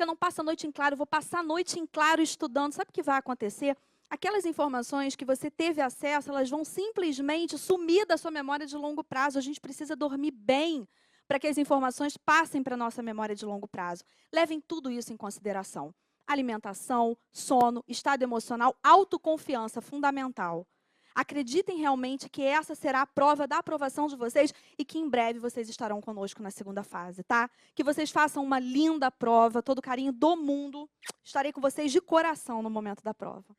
B: Não passa a noite em claro, vou passar a noite em claro estudando. Sabe o que vai acontecer? Aquelas informações que você teve acesso, elas vão simplesmente sumir da sua memória de longo prazo. A gente precisa dormir bem para que as informações passem para a nossa memória de longo prazo. Levem tudo isso em consideração. Alimentação, sono, estado emocional, autoconfiança, fundamental. Acreditem realmente que essa será a prova da aprovação de vocês e que em breve vocês estarão conosco na segunda fase, tá? Que vocês façam uma linda prova, todo o carinho do mundo. Estarei com vocês de coração no momento da prova.